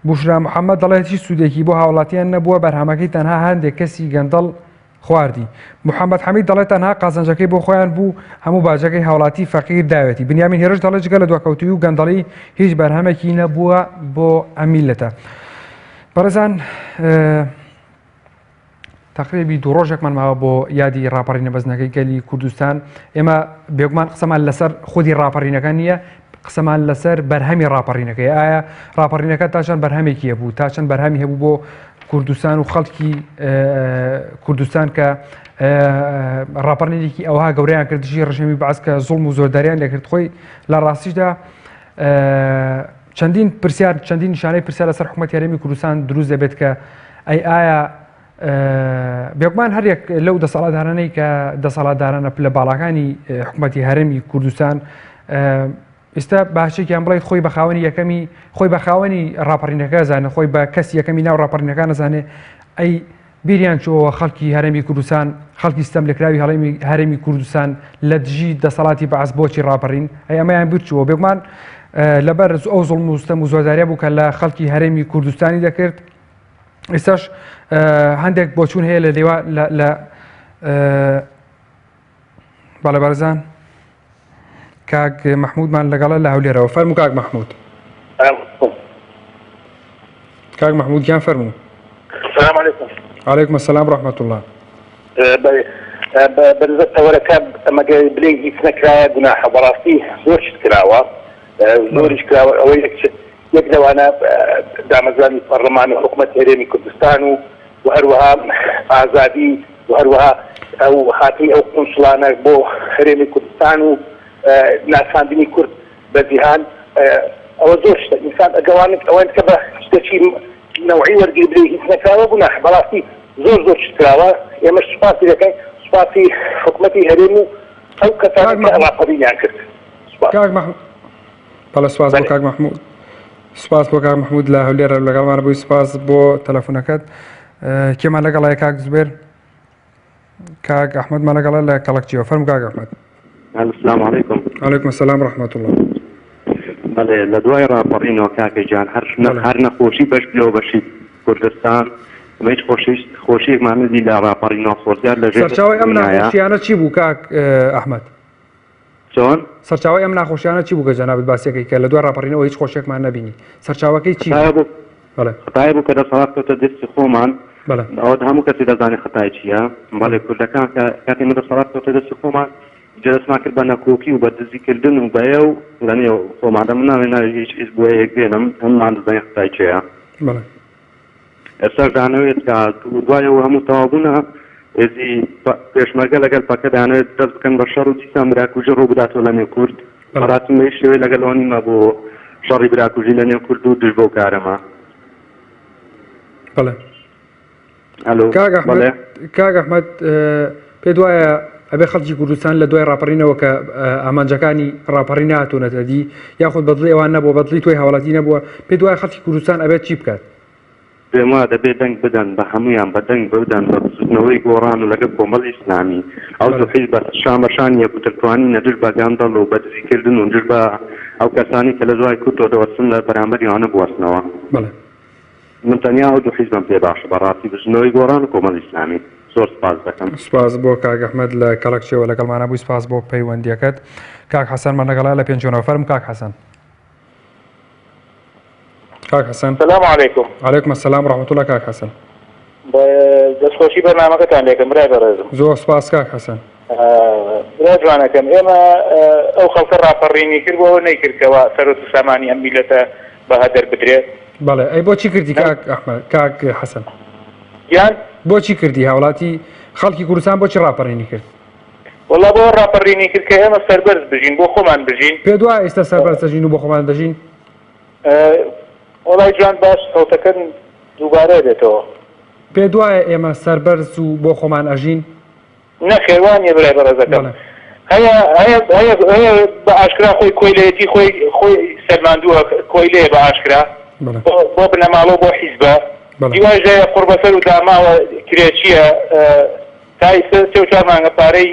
بوشرا محەممەد دەڵێت هیچ سوودێکی بۆ هاوڵاتیان نەبووە بەرهەمەکەی تەنها هەندێک کەسی گەندەڵ خواردی. محەممەد حەمید دەڵێت تەنها قازانجەکەی بۆ خۆیان بوو هەموو باجەکەی هاوڵاتی فەقیر داوێتی. بنیامین هێرش دەڵێت جگە لە دواکەوتوی و گەندەڵی هیچ بەرهەمێکی نەبووە بۆ ئەمیلەتە. بەڕێزان تقریبی دوو ڕۆژێکمان ماوە بۆ یادی ڕاپەڕینە بەزنەکەی گەلی کوردستان. ئێمە بێگومان قسەمان لەسەر خودی ڕاپەڕینەکە نییە، قسەمان لەسەر بەرهەمی ڕاپەڕینەکەی. ئایا ڕاپەڕینەکە تا چەند بەرهەمێکی هەبوو، تا چەند بەرهەمی هەبوو بۆ کوردستان و خەڵکی کوردستان کە ڕاپەڕینێکی ئەوها گەورەیان کردژی ڕژێمی بەعس کە زوڵم و زۆرداریان لێکرد. خۆی لە ڕاستیشدا چەندین پرسیار چەندین نیشانەی پرسیار لەسەر حکوومەتی هەرێمی کوردستان دروست دەبێت کە ئایا بێگومان هەرێک لەو دەسەڵاتدارانەی کە دەسەڵاتدارانە پلە باڵەکانی حکوومەتی هەرێمی کوردستان ئێستا باشێکیان بڵێت خۆی بەخاوەنی یەکەمی خۆی بەخاوەنی ڕاپەڕینەکە زانە، خۆی بە کەسی یەکەمی ناو ڕاپەڕینەکان نەزانێ ئەی بیریان چۆوە خەڵکی هەرێمی کوردستان، خەڵکی ستەم لەکراوی هەرێمی کوردستان لە دژی دەسەڵاتی بەعس بۆچی ڕاپەڕین ئەی ئەمەیان برچووە. بێگومان لەبەر ئەو زوڵم و ستەم و زۆرداریە بوو کە لە خەڵکی هەرێمی کوردستانی دەکرد. ئێستاش هەندێک بۆچوون هەیە لە لێوە لە باڵێبەرزان کاک محمودمان لەگەڵە لە هەولێرەوە. فەرموو کاک محمود. کاک محمودیان فەرموو. السلام عليكم. وعليكم السلام ورحمة الله. بەرزەتەوەرەکە ئەمەگە بلێ هیچ نەکرایە گوناحە بەڕاستی زۆر شت کراوە زۆریش کراوە. ئەوەی یەک لەوانە دامەزانی پەرلەمانی حکوومەت هەرێمی کوردستان و هەروەها ئازادی و هەروەها ئەو هاتنی ئەو قونسڵانە بۆ هەرێمی کوردستان و ناساندنی کورد بە جیهان ئەوە زۆر شتە ئینسان ئەگەوانێت ئەوان کە بە شتێکی نەوعی وەرگری بلێ هیچ نەکراوە گوناح بەڕاستی زۆر شت کراوە. ئێمە سوپاسی دەکەین سوپاسی حکوومەتی هەرێم و ئەو کەسانی کە ڕاپەڕینیان کرد. بەڵێ سوپاس بۆ کاک محمود. سوپاس بۆ کاک محمود لە هەولێرە لەگەڵمانە بووی. سوپاس بۆ تەلەفۆنەکەت. کێمان لەگەڵای کاک زوبێر؟ کاک ئەحمەدمان لەگەڵە لە کەڵەکچیەوە. فەرموو کاک ئەحمەد. السلام عليكم. وعليكم السلام ورحمة الله. بله لدوای راپەڕینەوە کاکە جان هەر نەخۆشی بەش لەو بەشی کوردستان هیچ خۆشیێکمان نەدی لە راپەڕینەوە خۆزیار لە ژێر سەرچاوەی ئەم ناخۆشیانە چی بوو کاک ئەحمەد؟ چۆن؟ سەرچاوەی ئەم ناخۆشیانە چی بوو کە جەنابەت باسیەکەی کە لە دوای راپەڕینەوە هیچ خۆشیێکمان نەبینی؟ سەرچاوەکەی چی بوو؟ خەتای بوو کە دەسەڵات کەوتە دەستی خۆمان ئەوە هەموو کەسی دەزانێت خەتای چییە. بەڵێ کوردەکان کاتی من دەسەڵات کەوتە دەستی خۆمان جلسمان کرد بە نەکۆکی و بە دزیکردن و بەیە و لەنێ خۆمادە من ناوێ هیچ بۆ یەک بێنم هەممان دەزانێت خەتای چییە. ئێستا دانەوێت کە دوایەوە هەموو تەواوبوونە ئێزی پێشمەرگە لەگەڵ پەکە دانەوێت دەست بکەن بە شەڕ و دیسان براکوژە ڕوو بداتەوە لە نێو کورد. بەڕاستی بە هیچ شێوەیە لەگەڵەوە نیمە بۆ شەڕی براکوژی لە نێو کورد و دژ بۆ کارەمە. بەڵێ کاک ئەحمەد پێ دوایە ئەبێ خەڵکی کوردستان لە دوای ڕاپەڕینەوە کە ئامانجەکانی ڕاپەڕینە هاتوونەتە دی یاخود بەدڵی ئەوان نەبووە بەدڵی توی هاوڵاتی نەبووە پێ دوای خەڵکی کوردستان ئەبێت چی بکات؟ پێم وایە دەبێت دەنگ بدەن بە هەمویان بە دەنگ بدەن بە بسوودنەوەی گۆڕان و لەگەڵ کۆمەڵی ئیسلامی ئەو حیزب بە شامەشانی یەکوترتوانی نەدژ بە گاندەڵ و بە دزیکردن و دژ بە ئەو کەسانی کە لە دوای کورتەوە دەوەستن لە بەرامبەر یانە بوەستنەوە. من تەنیا ئەو دوو حیزبم پێ باشە بەڕاستی بژنەوەی گۆڕان و کۆمەڵی ئیسلامی. زۆر سپاس دەکەم. سپاس بۆ کاک ئەحمەد لە کەڵەکچیەوە لەگەڵمانە بووی. سپاس بۆ پەیوەندیەکەت. کاک حەسەنمان لەگەڵا لە پێنجۆنەوە. فەرموو کاک حەسەن. کاک حەسەن. السلام عليكم. وعليكم السلام ورحمة الله. کاک حەسەن دەستخۆشی بەرنامەکەتان لێکم برای بەڕێزم. زۆر سپاس کاک حەسەن. برای جوانەکەم ئێمە ئەو خەڵکە ڕاپەڕینی کردبەوە نەیکردکەوە سەرۆت و سامانی ئەم میلەتە بەها دەربدرێت. بەڵێ ئەی بۆچی کردی کاک ئەحمەد کاک حەسەن؟ یان بۆچی کردی هاوڵاتی خەڵکی کوردستان بۆچی ڕاپەڕینی کرد؟ وەڵا بۆ ڕاپەڕینی کرد کە ئێمە سەربەرز بژین بۆ خۆمان بژین. پێ دوای ئێستا سەربەرز دەژین و بۆ خۆمان دەژین؟ وەڵای جوان باش سەوتەکەن دووبارە دێتەوە. پێ دوایە ئێمە سەربەرز و بۆ خۆمان ئەژین؟ نەخێوانیە برای بەڕێزەکەم. هەیە بە ئاشکرا خۆی کۆیلەتی خۆی سەرماندووە کۆیلەیە بە ئاشکرا بۆ بنەماڵۆ بۆ حیزبە دیواژەیە قوربەسەر و داماوە کرێچیە تای سێ و چوار مانگە پارەی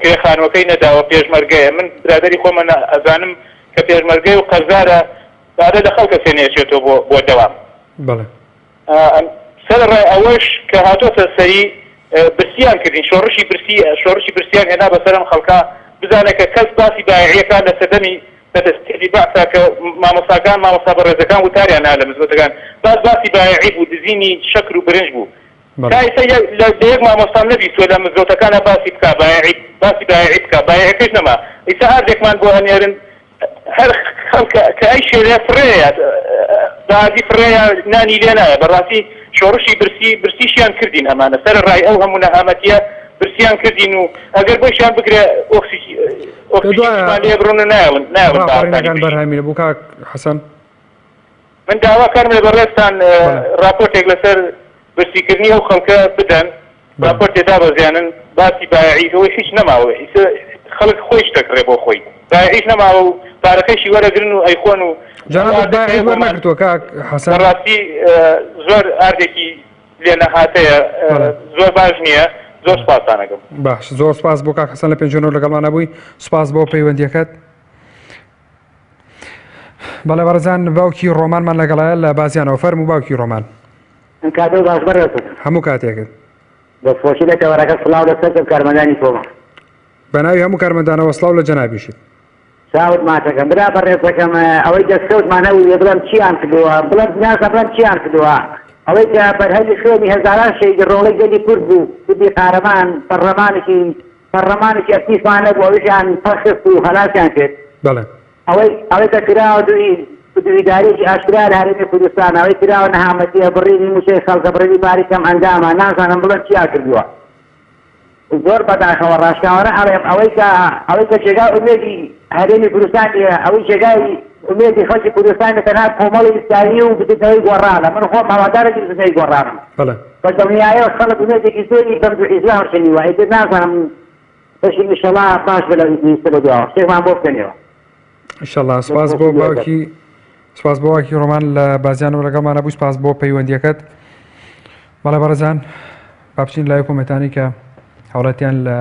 کرێخانەوەکەی نەداوە پێشمەرگەیە من برادری خۆمە ئەزانم کە پێشمەرگەی و قەرزارە بارە لە خەڵکە سێنێچێتەوە بۆ دەوام سەر ڕای ئەوەش کە هاتۆتە سەری برسیان کردین شۆڕشی برسیان هێنا بەسەرم خەڵکا بزانە کە کەس باسی بایعیەکان لە سەردەمی بەدەستێنی بەعسا کە مامۆستاکان مامۆستا بەڕێزەکان وتاریان لە مزگەوتەکان باسی بایعی بوو دزینی شەکر و برنج بوو کایسە لە یەک مامۆستام نەبیستوە لە مزگەوتەکانە باسی بکە باسی بایعی بکە بایعەکەش نەما ئیسا هەردێکمان بۆ هەنێرن هەر خەڵکە کە ئەی شێرێ فڕێیە بازی فڕێیە نانی لێ نایە بەڕاستی شۆڕشی برسیشیان کردین ئەمانە سەر ڕای ئەو هەموو نەهامەتیە برسیان کردین و ئەگەر بۆیشیان بگرێ ئۆکسیجن لێ بڕۆنە نایڵن بەرهەمینە بوو کاک حەسەن من داواکارم لە بەڕێستان راپۆرتێک لەسەر برسیکردنی ئەو خەڵکە بدەن راپۆرت تێدا بەزیانن باسی بایعیەوەی هیچ نەماوە خەڵک خۆی شتەکڕێ بۆ خۆی بایعیش نەماوە و پارەکەشی وەرەگرن و ئەیخۆن و وەرنەگرتووە کاک حەسەن ڕاستی زۆر ئاردێکی لێ نەهاتەیە زۆر باش نییە زۆر سپاسانەکەم باش زۆر سپاس بۆ کاک حەسەن لە پێنجۆنەوە لەگەڵمانە بووی سپاس بۆ پەیوەندیەکەت بەڵێ بەڕێزان باوکی ڕۆمانمان لەگەڵایە لە بازیانەوە فەرموو باوکی ڕۆمان کاتۆ باش بەڕێتت هەموو کاتێکت دەستخۆشی دەکەوەرەکە سڵاو لەسەر کارمەندانی تۆمە بەناوی هەموو کارمەندانەوە سڵاو لە جەنابیشت چاوت ماتەکەم برا بەڕێزەکەم ئەوەی دەستکەوتمانە و بڵم چیان کردووە بڵم ناسە بڵم چیان کردووە ئەوەی کە بەرهەمی خوێنی هەزاران شەیدی ڕۆڵەی گەلی کورد بوو کوردی قارەمان پەرلەمانێکی ئەسیفانە بوو ئەویشیان پەخست و هەلاسیان کرد ئەوەی کە کراوە دوویدارێکی ئاشکرا لە هەرێمی کوردستان ئەوەی کراوە نەهامەتیە بڕینی موشەی خەڵکە بڕینی باری کەم ئەندامە نازانم بڵم چیا کردووە زۆر بەداخەوە ڕاشکاوانە ئەڵێم ئەوەی کە جێگای ئومێدی هەرێمی کوردستانیە ئەوەی جێگای ئومێدی خەڵکی کوردستانی تەنها کۆمەڵی ئیسلامی و بزنەوەی گۆڕانە من خۆم هەوادارێکی بزنەوەی گۆڕانم بە دڵنیاییەوە خەڵک ئومێدێکی زۆری بەرز و ئیسلام شنیوە ئیتر نازانم بەشی ئینشەڵا باش بە لە ویستە بە دواوە شتێکمان بۆ بکەنەوە ئینشەڵا سپاس بۆ باوکی سپاس بۆ باوکی ڕۆمان لە بازیانەوە لەگەڵمانە بوو سپاس بۆ پەیوەندیەکەت بەڵێ بەڕێزان با بچین لای کۆمەنتانی کە هەوڵەتیان لە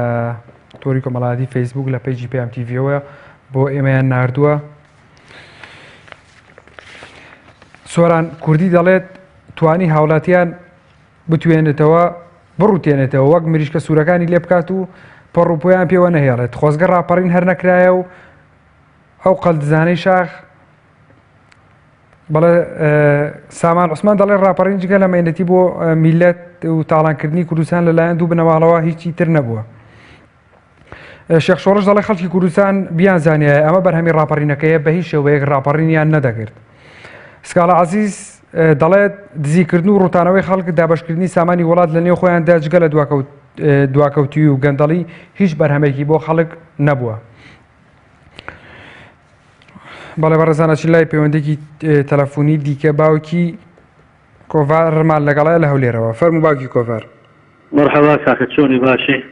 تۆری کۆمەڵایەتی فەیسبوک لە پەیجی پێم تیڤیەوە بۆ ئێمەیان ناردووە سۆران کوردی دەڵێت توانی هاوڵاتیان بتوێنێتەوە بڕوتێنێتەوە وەک مریشکە سوورەکانی لێ بکات و پەڕوپۆیان پێوە نەهێڵێت خۆزگە ڕاپەڕین هەر نەکرایە و ئەو قەلدزانەی شاخ بەڵێ سامان عوسمان دەڵێ ڕاپەڕین جگە لە مەینەتی بۆ میلەت و تاڵانکردنی کوردستان لەلایەن دوو بنەماڵەوە هیچی تر نەبووە شێخ شۆڕش دەڵێ خەڵکی کوردستان بیان زانایە ئەمە بەرهەمی ڕاپەڕینەکەیە بە هیچ شێوەیەک ڕاپەڕینیان نەدەکرد سکاڵە عەزیز دەڵێت دزیکردن و ڕوتانەوەی خەڵک دابەشکردنی سامانی وڵات لە نێو خۆیاندا جگە لە دواکەوتی و گەندەڵی هیچ بەرهەمێکی بۆ خەڵک نەبووە بەڵێ بەڕێزانەچین لای پەیوەندێکی تەلەفۆنی دیکە باوکی کۆڤارمان لەگەڵایە لە هەولێرەوە فەرموو باوکی کۆڤار مرحبا کاکە چۆنی باشی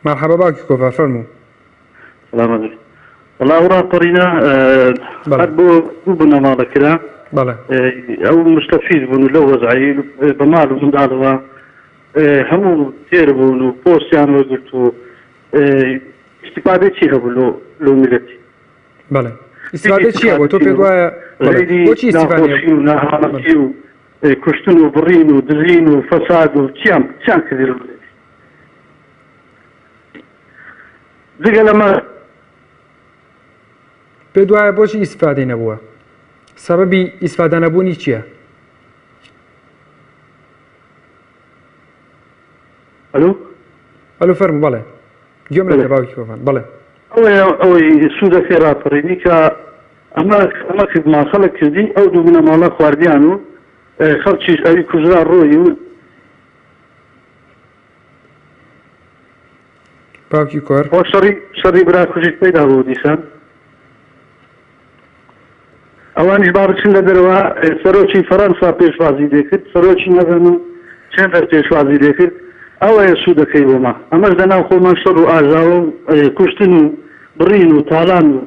مرحبا باوکی کۆڤار فەرموو سلام علیکم والله ڕاپەڕینە هەر بۆ دوو بنەماڵەکرا ئەو مستەفید بوون و لەو وەزعی بە ماڵ و منداڵەوە هەموو تێر بوون و پۆستیان وەرگرت و استیفادەی چی هەبوو لەو میلەتی بەڵێ استیفادەی چییە بۆ تۆ پێت وایە بۆچی استیفادەی و ناهامەتی و کوشتن و بڕین و دزین و فەساد و چیان کردی لە میلەتی جگە لەمە پێت وایە بۆچی ئیسفادەی نەبووە سەبەبی ئیسفادە نەبوونی چییە؟ ئەلو فەرموو بەڵێ گوێم لە باوکی کۆڤان بەڵێ ئەوەی سوودەکەی ڕاپەڕینی کە ئەمە کردمان خەڵک کردی ئەو دوو بنەماڵە خواردیان و خەڵکیش ئەوی کوژرا ڕۆی و باوکی کۆر شەڕی برا کوژیت پەیدا بوو دیسان ئەوانیش بابچن لە دەرەوە سەرۆکی فەرەنسا پێشوازی دێکرد سەرۆکی نەزان و چەندە پێشوازی دێکرد ئەوەیە سوودەکەی بۆمە ئەمەش دەناو خۆمان شەڕ و ئاژاوە و کوشتن و بڕین و تاڵان و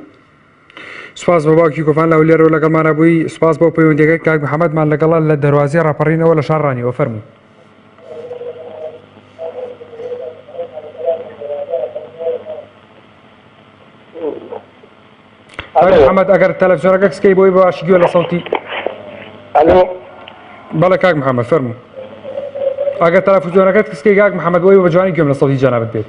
سپاس بۆ باوکی کۆڤان لە هەولێرەوە لەگەڵمانە بووی سپاس بۆ پەیوەندیەکەی کاک محەممەدمان لەگەڵا لە دەواازەی ڕاپەڕینەوە لە شارڕانیەوە فەرموو محەممەد ئەگەر تەلەڤیزۆنەکە کسکەی بۆی باشی گوێ لە سەوتی بەڵێ کاک محەممەد فەرموو ئەگەر تەلەڤیزۆنەکەت کسکەی کاک محەممەد بۆی بە جوانی گوێم لە سەوتی جەنابەت بێت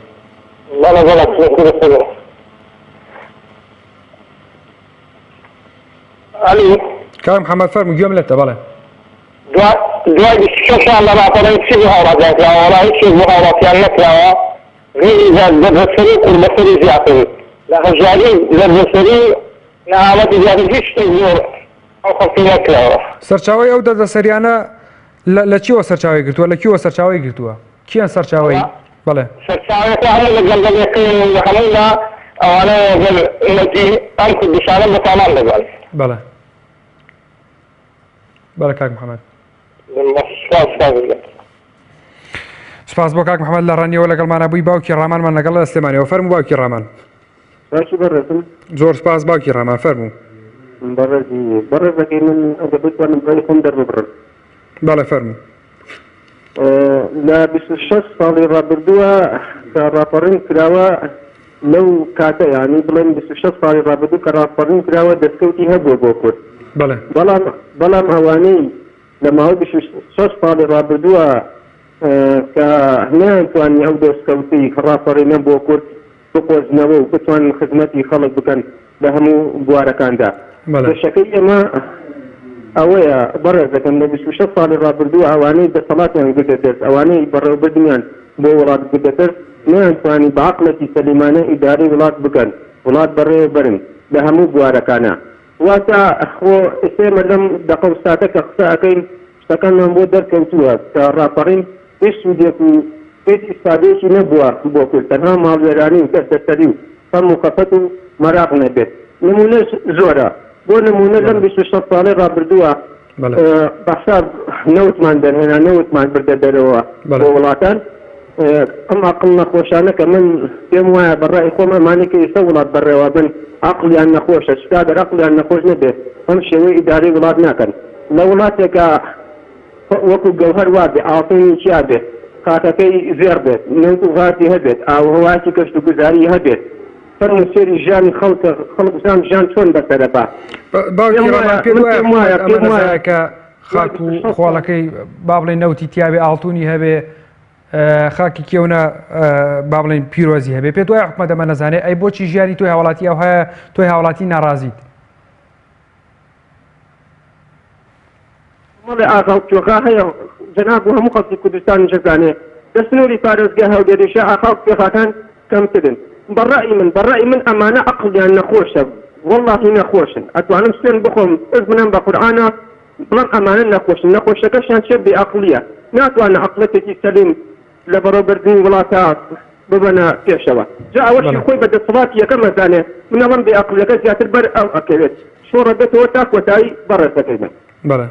کاک محەممەد فەرموو گوێم لێتە بەڵێ دوای 26 ساڵ لە راپەڕەی چی هاوڕاتیان وەڵا هیچ بۆ هاوڕاتیان نەکراوە غێری زەربەسەری قوربەسەری زیاتر لە هەژاری زەربەسەری لە حاڵەتی زیاتر هیچ شتێک زۆر ئەو خەڵکی نەکراوە سەرچاوەی ئەو دەردەسەریانە لە چیوە سەرچاوی گرتووە لە کیوە سەرچاوی گرتووە کیان سەرچاوی بەڵێ سەرچاوەکە هەموو لە گەلگەلەکەی لە هەموولا ئەوانە ئەمەتی ئەم کوردستانە بەتامان لەگەڵ بەڵێ بەڵێ کاک محەممەد سپاس بۆ کاک محەممەد لە ڕەنیەوە لەگەڵمانە بووی باوکی ڕامانمان لەگەڵ لە سلێمانیەوە فەرموو باوکی ڕامان زۆر سپاس باوکی ڕامان فەرموو بەڕێزەکەی من ئەگە بتوانم بڕی خۆم دەرببڕم بەڵێ فەرموو لە 26 ساڵی ڕابردووە کە ڕاپەڕین کراوە لەو کاتە یانی بڵێن 26 ساڵی ڕابردوو کە ڕاپەڕین کراوە دەستکەوتی هەبووە بۆ کورد بەڵام ئەوانەی لە ماوەی 26 ساڵی ڕابردووە کە نەیانتوانی ئەو دەستکەوتی کە ڕاپەڕینە بۆ کورد بقۆزنەوە و بتوانن خزمەتی خەڵک بکەن لە هەموو بوارەکاندا شەکەی ئێمە ئەوەیە بەڕێزەکەم لە 26 ساڵی ڕابردووە ئەوانەی دەسەڵاتیان گرتە دەست ئەوانەی بەڕێوەبردنیان بۆ وڵات گرتە دەست نەیانتوانی بە عەقڵێکی سەلیمانە ئیدارەی وڵات بکەن وڵات بەڕێوە بەرن لە هەموو بوارەکانە واتە خۆ ئێمە لەم دەقە و ساتە کە قسە ئەەکەین شتەکانمان بۆ دەرکەوتووە کە ڕاپەڕین هیچ سوودێک و هیچ ئیسپادەیەکی نەبووە بۆ کورد تەنها ماڵوێرانی و دەستەسەری و فەرم و خەفەت و مەراق نەبێت نمونەش زۆرە بۆ نمونە لەم 26 ساڵی ڕابردووە بەحساب نەوتمان دەرهێنا نەوتمان بردە دەرەوە بۆ وڵاتان ئەم عەقڵ نەخۆشانە کە من پێم وایە بەڕای خۆم ئەمانەی کە ئێستا وڵات بەڕێوە بن عەقڵیان نەخۆشە شتا دەر عەقڵیان نەخۆش نەبێت ئەم شێوەی ئیدارەی وڵات ناکەن لە وڵاتێکە وەکو گەوهەر وا بێ ئاڵتەی چیا بێت خاتەکەی زێر بێت نەوت و غاتی هەبێت ئاوهەواکی کەشت و گوزاری هەبێت فەرمو سێری ژیانی خەڵکستان ژیان چۆن بەسەرەبا باوکی ڕامان پێم وایە کە خاک و خۆڵەکەی با بڵێن نەوتی تیاابێ ئاڵتونی هەبێ خاکی کێونە با بڵێن پیرۆزی هەبێ پێت وایە حکومەت ئەمە نەزانێت ئەی بۆچی ژیانی تۆی هاوڵاتی ئەو هەیە تۆی هاوڵاتی ناڕازیت مەڵێ ئاغاڵچۆخا هەیە جەناب بۆ هەموو خەڵکی کوردستان جەزانێ دەستنووری پارێزگا هەولێریشە ئاخاڵ پێخاکان کەمترن بەڕای من ئەمانە عەقڵیان نەخۆشە وەڵڵاهی نەخۆشن ئەتوانم سوێن بخۆم ئەس بنەم بە قورئانە بڵام ئەمانە نەخۆشن نەخۆشەکەشیان چێ بێعەقڵیە ناتوانە عەقڵەتێکی سەلیم لە بەڕێوەبردنی وڵاتە ببەنە پێشەوە جا ئەوەشی خۆی بە دەسەڵاتی یەکەم ئەزانێ منەڵەم بێعەقڵەکە زیاتر بەر ئەو ئەکەوێت شۆڕە دێتەوە تا کۆتایی بەڕێزەکەی من بەڵێ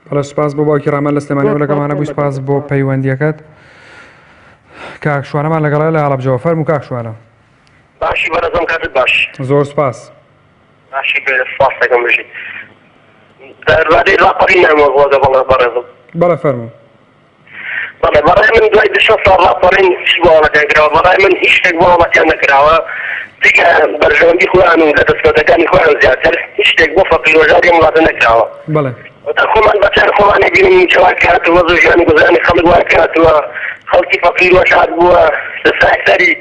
بەڵێ سوپاس بۆ باوکی ڕامان لە سلێمانیەوە لەگەڵمانە بووی سوپاس بۆ پەیوەندیەکەت کاک شوانەمان لەگەڵای لە هەڵەبجەوە فەرموو کاک شوانە باشی بەرەزم کاتت باش زۆر سوپاس باشی بێ سوپاس دەکەم بژیت دەربارەی ڕاپەڕین نامۆزوەگە بەڵێ بەڕێزم بەڵێ فەرموو بەڵێ بەڕای من دوای 26 ساڵ ڕاپەڕین هیچ بۆ وڵاتیان کراوە بەڕای من هیچ شتێک بۆ وڵاتیان نەکراوە دیکە بەرژەوەندی خۆیان و لە دەستکەوتەکانی خۆیان زیاتر هیچ شتێک بۆ فەقیر وەژاری ئەم وڵاتە نەکراوە بەڵێ خۆمان بەچار خۆمانی بینین چاوات کاتەوە زۆر ژیانی گوزارانی خەڵک وای کاتەوە خەڵکی فەقیر وەشار بووە لە ساکتەری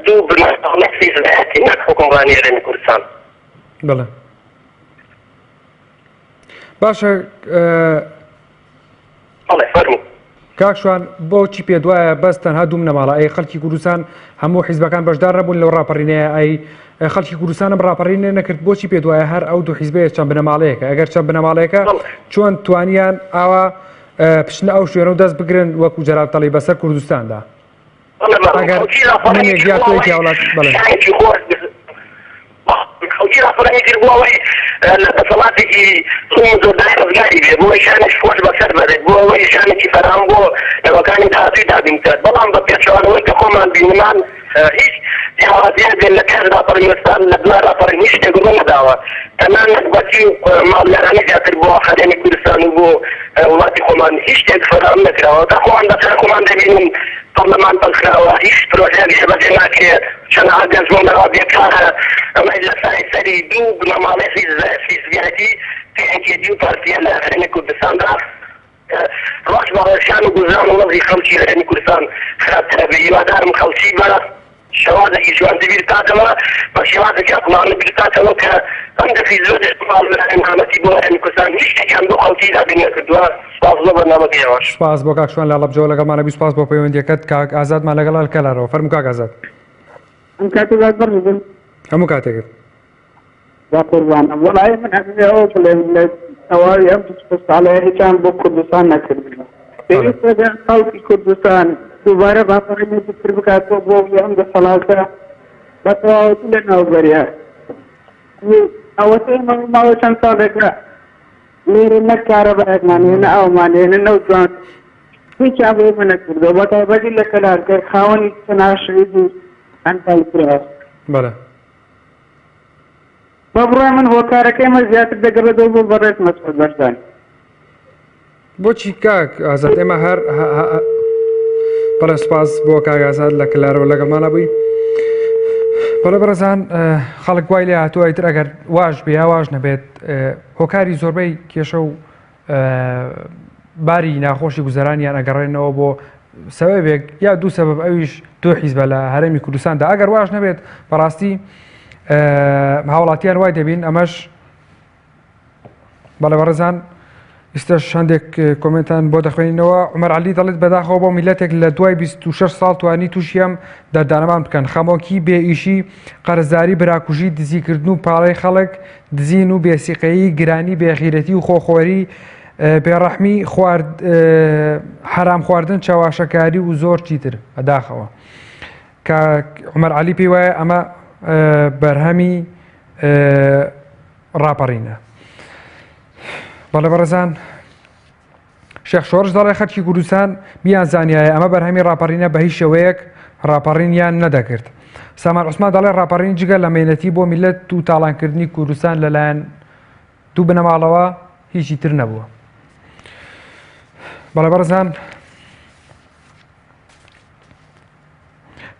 دوو بنەختی زەهەتی حکومڕانی هەرێمی کوردستان بەڵێ باشە بەڵێ فەرموو کاک شوان بۆچی پێ دوایە بەس تەنها دوو منەماڵە ئەی خەڵکی کوردستان هەموو حیزبەکان بەشدار نەبوون لەو ڕاپەڕینەیە ئەی خەڵکی کوردستانم ڕاپەڕینێ نەکرد بۆچی پێ دوایە هەر ئەو دوو حیزبەیە چەند بنەماڵەیەکە ئەگەر چەند بنەماڵەیەەکە چۆن توانیان ئاوا پشنە ئەو شوێنە و دەست بگرن وەکو جەرابتەڵی بەسەر کوردستاندا ئەگەر منێک زیاتۆیەکی وڵات بڵێ خەڵکی ڕاپەڕینی کرد بۆ ئەوەی لە دەسەڵاتێکی زۆرداری ڕزگاری بێ بۆ ئەوەی شانێکی خۆش بەسەر بەرێت بۆ ئەوەی شانێکی فەرهەنگ بۆ لەوەکانی داهاتووی دابین کرد بەڵام بە پێچەوانەوەی کە خۆمان بینمان هیچ جیاوازیان بێن لە کەس ڕاپەڕینوەستان لە دوای ڕاپەڕینی هیچ شتێک ڕوو نەداوە تماما بەچی ماڵیانانی زیاتر بۆ خەرێمی کوردستان و بۆ وڵاتی خۆمان هیچ شتێک فەرام نەکراوە تا خۆمان بەسەر خۆمان دەبینم پەرلەمان بەڵکراوە هیچ پرۆژێکی بەجێ ناکرێت چەندەها گەنجمەندەوە بێکارە ئەمە لە سەری دوو بنەماڵێکی فیزیاتی پێکێتی و پارتیە لە هەرێمی کوردستاندا ڕاست بەڕێشان و گوزان و وەزی خەڵکی هەرێمی کوردستان خراپترە بێ هیوادارم خەڵکی بە شوازێکی جوان دەبیرتاتەوە بە شێوازێکی عەقڵانە بیرتاتەوە کە هەندێکی زۆر دەستماڵ لە هەمەتی بۆ هەرێمی کوردستان هیچ شتێکیان بۆ خەڵکی دابین نەکردووە. سپاس بۆ بەرنامەکەیەوەش. سپاس بۆ کاک شوان لە لەبجەوە لەگەڵمانە بی سپاس بۆ پەیوەندیەکەت کاک ئازادمان لەگەڵ کەلارەوە فەرموو کاک ئازاد. ئەم کاتێک بەڕێز بن هەموو کاتێکت با قوربانە وەڵای من ئەمێ ئەوە بڵێم لە ئەوای ئەم ساڵەیە هیچیان بۆ کوردستان نەکردووە پێویستە خەڵکی کوردستان دووبارە باپەڕێنێکی تر بکاتەوە بۆ ئەم دەسەڵاتە بە تەواوەتی لە ناوبەریە ئەوەتەی ماوە چەند ساڵێکە لێرە نە کارەبایەکمان هێنە ئەومان هێنە نەوجوان هیچیان بۆ ئێمە نەکردەوە بە تایبەتی لە کەلارگەر خاوەنی سەناشریدی ئەنتاڵکرا بەڵێ بەبڕای من هۆکارەکەیمە زیاتر دەگەڕێتەوە بۆ بەڕێز مەسعود بەردان بۆچی کاک ئازاد ئێمە هەر بەڵێ سپاس بۆ کاک ئازاد لە کلارەوە لەگەڵمانە بووی بەڵێ بەڕێزان خەڵک وای لێ هاتووە ئیتر ئەگەر واش بێ یا واش نەبێت هۆکاری زۆربەی کێشە و باری ناخۆشی گوزەرانیان ئەگەڕێنەوە بۆ سەبەبێک یا دوو سەبەب ئەویش دوو حیزبە لە هەرێمی کوردستاندا ئەگەر واش نەبێت بەڕاستی هاوڵاتیان وای دەبین ئەمەش بەڵێ بەڕێزان ئێستاش هەندێک کۆمنتان بۆ دەخوێنینەوە عومەر عەلی دەڵێت بەداخەوە بۆ میلەتێک لە دوای 26 ساڵ توانی تووشیەم دەردانەمان بکەن خەمۆکی بێئیشی قەرزداری براکوژی دزیکردن و پاڵەی خەڵک دزین و بێسیقەیی گرانی بێغیرەتی و خۆخۆری بێڕەحمی حرام خواردن چاواشەکاری و زۆر چیتر ئەداخەوە کە عومەر عەلی پێی وایە ئەمە بەرهەمی ڕاپەڕینە. بەڵێ بەڕێزان شێخ شۆڕش دەڵێ خەڵکی کوردستان بیان زانیایە ئەمە بەرهەمی ڕاپەڕینە بە هیچ شێوەیەک ڕاپەڕینیان نەدەکرد. سامان عوسمان دەڵێ ڕاپەڕین جگە لە مێنەتی بۆ میلەت و تاڵانکردنی کوردستان لەلایەن دوو بنەماڵەوە هیچی تر نەبووە. بەڵێ بەڕێزان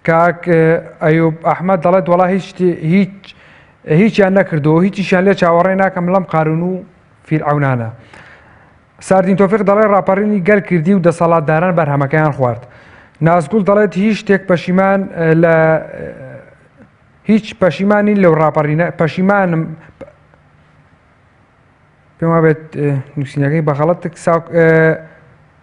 کاک ئەیوب ئەحمەد دەڵێت وەڵا هیچیان نەکردەوە هیچیشیان لێ چاوەڕێ ناکەم لەم قارون و فیرعەونانە. ساردین تۆفیق دەڵێ ڕاپەڕینی گەل کردی و دەسەڵاتداران بەرهەمەکەیان خوارد. نازگوڵ دەڵێت هیچ شتێک پەشیمان لە هیچ پەشیمانی لەو ڕاپەڕینە پەشیمانم پێم وابێت نووسینەکەی بەغەڵەت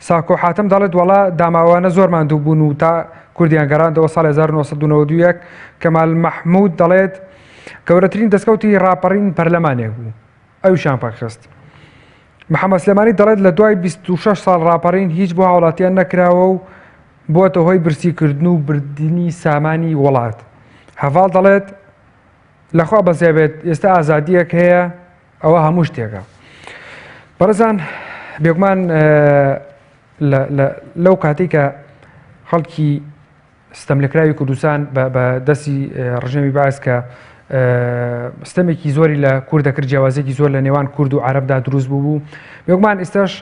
ساکۆ حاتم دەڵێت وەڵا داماوانە زۆر ماندوو بوون و تا کوردیان گەڕاندەوە ساڵ 1992 کەمال مەحموود دەڵێت گەورەترین دەستکەوتی ڕاپەڕین پەرلەمانێک بوو ئەویشان پاکخست. محەممەد سلێمانی دەڵێت لە دوای 26 ساڵ ڕاپەڕین هیچ بۆ هاوڵاتیان نەکراوە و بۆتە هۆی برسیکردن و بردننی سامانی وڵات. هەڤاڵ دەڵێت لەخوا بەزێبێت ئێستا ئازادیەک هەیە ئەوە هەموو شتێکە. بەڕێزان بێگومان لەو کاتێک کە خەڵکی ستەملەکراوی کوردستان بە دەستی ڕژێمی باعث کە ستەمێکی زۆری لە کورد دەکرد جیاوازێکی زۆر لە نێوان کورد و عەرەبدا دروست بوو بێگومان ئێستاش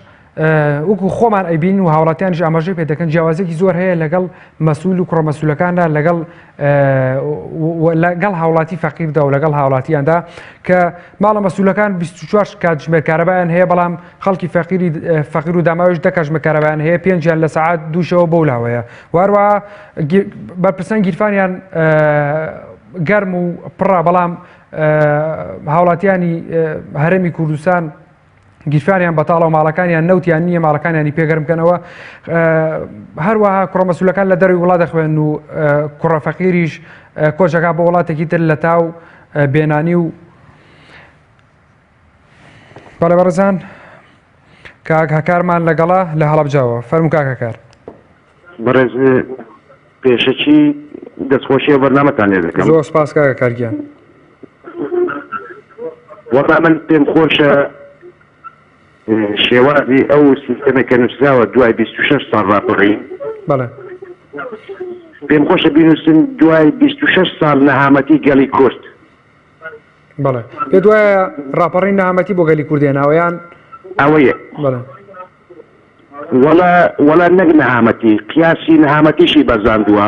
وەکو خۆمان ئەیبین و هاوڵاتیانیش ئاماژەی پێ دەکەن جیاوازێکی زۆر هەیە لەگەڵ مەسئول و کوڕەمەسئولەکاندا لەگەڵ هاوڵاتی فەقیردا و لەگەڵ هاوڵاتیاندا کە ماڵە مەسئولەکان 24 کات ژمێرکارەبایان هەیە بەڵام خەڵکی فەقیر و داماویش 10 کات ژمێرکارەبایان هەیە 5 لە سەعات دووشەوە بەولاوەیە وهروەها بەرپرسان گیرفانیان گەرم و پڕە بەڵام هاوڵاتیانی هەرێمی کوردستان گیرفانیان بەتاڵە و ماڵەکانیان نەوتیان نییە ماڵەکانیانی پێگەرم بکەنەوە هەروەها کوڕەمەسئولەکان لە دەروی وڵات دەخوێن و کوڕە فەقیریش کۆچەکە بە وڵاتێکی تر لە تاو بێنانی و بەڵێ بەڕێزان کاک هەکارمان لەگەڵا لە هەڵەبجاوە فەرموو کاک هەکار. بەڕێز پێشەکی دەستخۆشیە بەرنامەتان لێ دەکەم. زۆر سپاس کاک هەکارگیان. وەڵا من پێم خۆشە شێوازی ئەو سیستەمێکە نووسراوە دوای 26 ساڵ ڕاپەڕین بەڵێ پێم خۆشە بینووسن دوای 26 ساڵ نەهامەتی گەڵی کورد بەڵێ پێ دوایە ڕاپەڕین نەهامەتی بۆ گەلی کوردێناوەیان ئەوەیە بەڵێ وەڵا نەک نەهامەتی قیاسی نەهامەتیشی بەزاندووە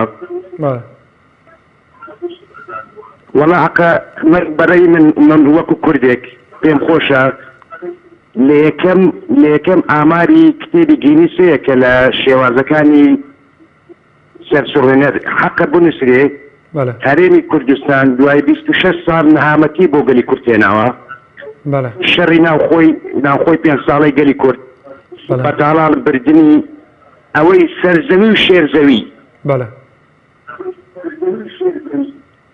وەڵا حەقا بەڕێی من وەکو کوردێک پێم خۆشە لە یەکەم ئاماری کتێبی گینیسەیە کە لە شێوازەکانی سەرسوڕێنەر حەقە بنووسرێ هەرێمی کوردستان دوای 26 ساڵ نەهامەتی بۆ گەلی کورد هێناوە شەڕی ناوخۆی 5 ساڵەی گەلی کورد بەتاڵان بردننی ئەوەی سەرزەوی و شێرزەوی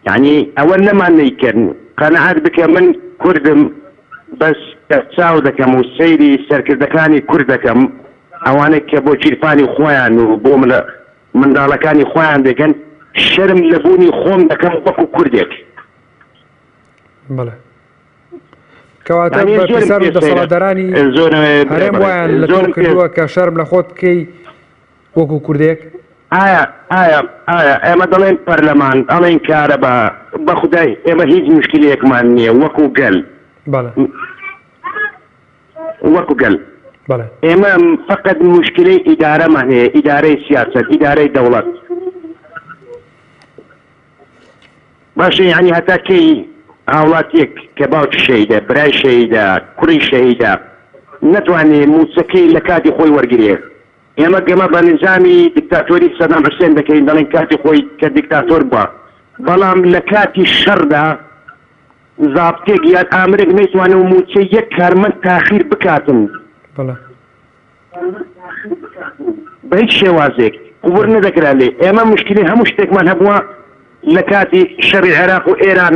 یعنی ئەوە نەمان نەیکردن قەنەعات بکە من کوردم بەس چاو دەکەم و سەیری سەرکردەکانی کورد دەکەم ئەوانەی کە بۆ چیرپانی خۆیان و بۆ منداڵەکانی خۆیان دەکەن شەرم لە بوونی خۆم دەکەم وەکو کوردێک کەواتە بەرپرسان و دەسەڵاتدارانی هەرێم وایان لە تۆ کردووە کە شەرم لە خۆت بکەی وەکو کوردێک ئایا ئێمە دەڵێن پەرلەمان ئەڵێن کارەبا بە خودای ئێمە هیچ مشکلەیەکمان نییە وەکو گەل وەکو گەل ئێمە فقط مشکلەی ئیدارەمان هەیە ئیدارەی سیاست ئیدارەی دەوڵەت باشە یعنی هەتا کەی هاوڵاتیەک کە باوکی شەیدە برای شەیدە کوڕی شەیدە نەتوانێت موچەکەی لە کاتی خۆی وەرگێ ئێمە گەمە بە نظامی دیکتاتۆری سەدام حوسێن دەکەین دەڵێن کاتی خۆی کە دیکتاتۆر بووە بەڵام لە کاتی شەڕدا زابطێک یان ئامرێک نەیتوانێت و موچە یەک کارمەند تاخیر بکاتن بە هیچ شێوازێک قوبور نەدەکرا لێ ئێمە مشکلی هەموو شتێکمان هەبووە لە کاتی شەڕی عێراق و ئێران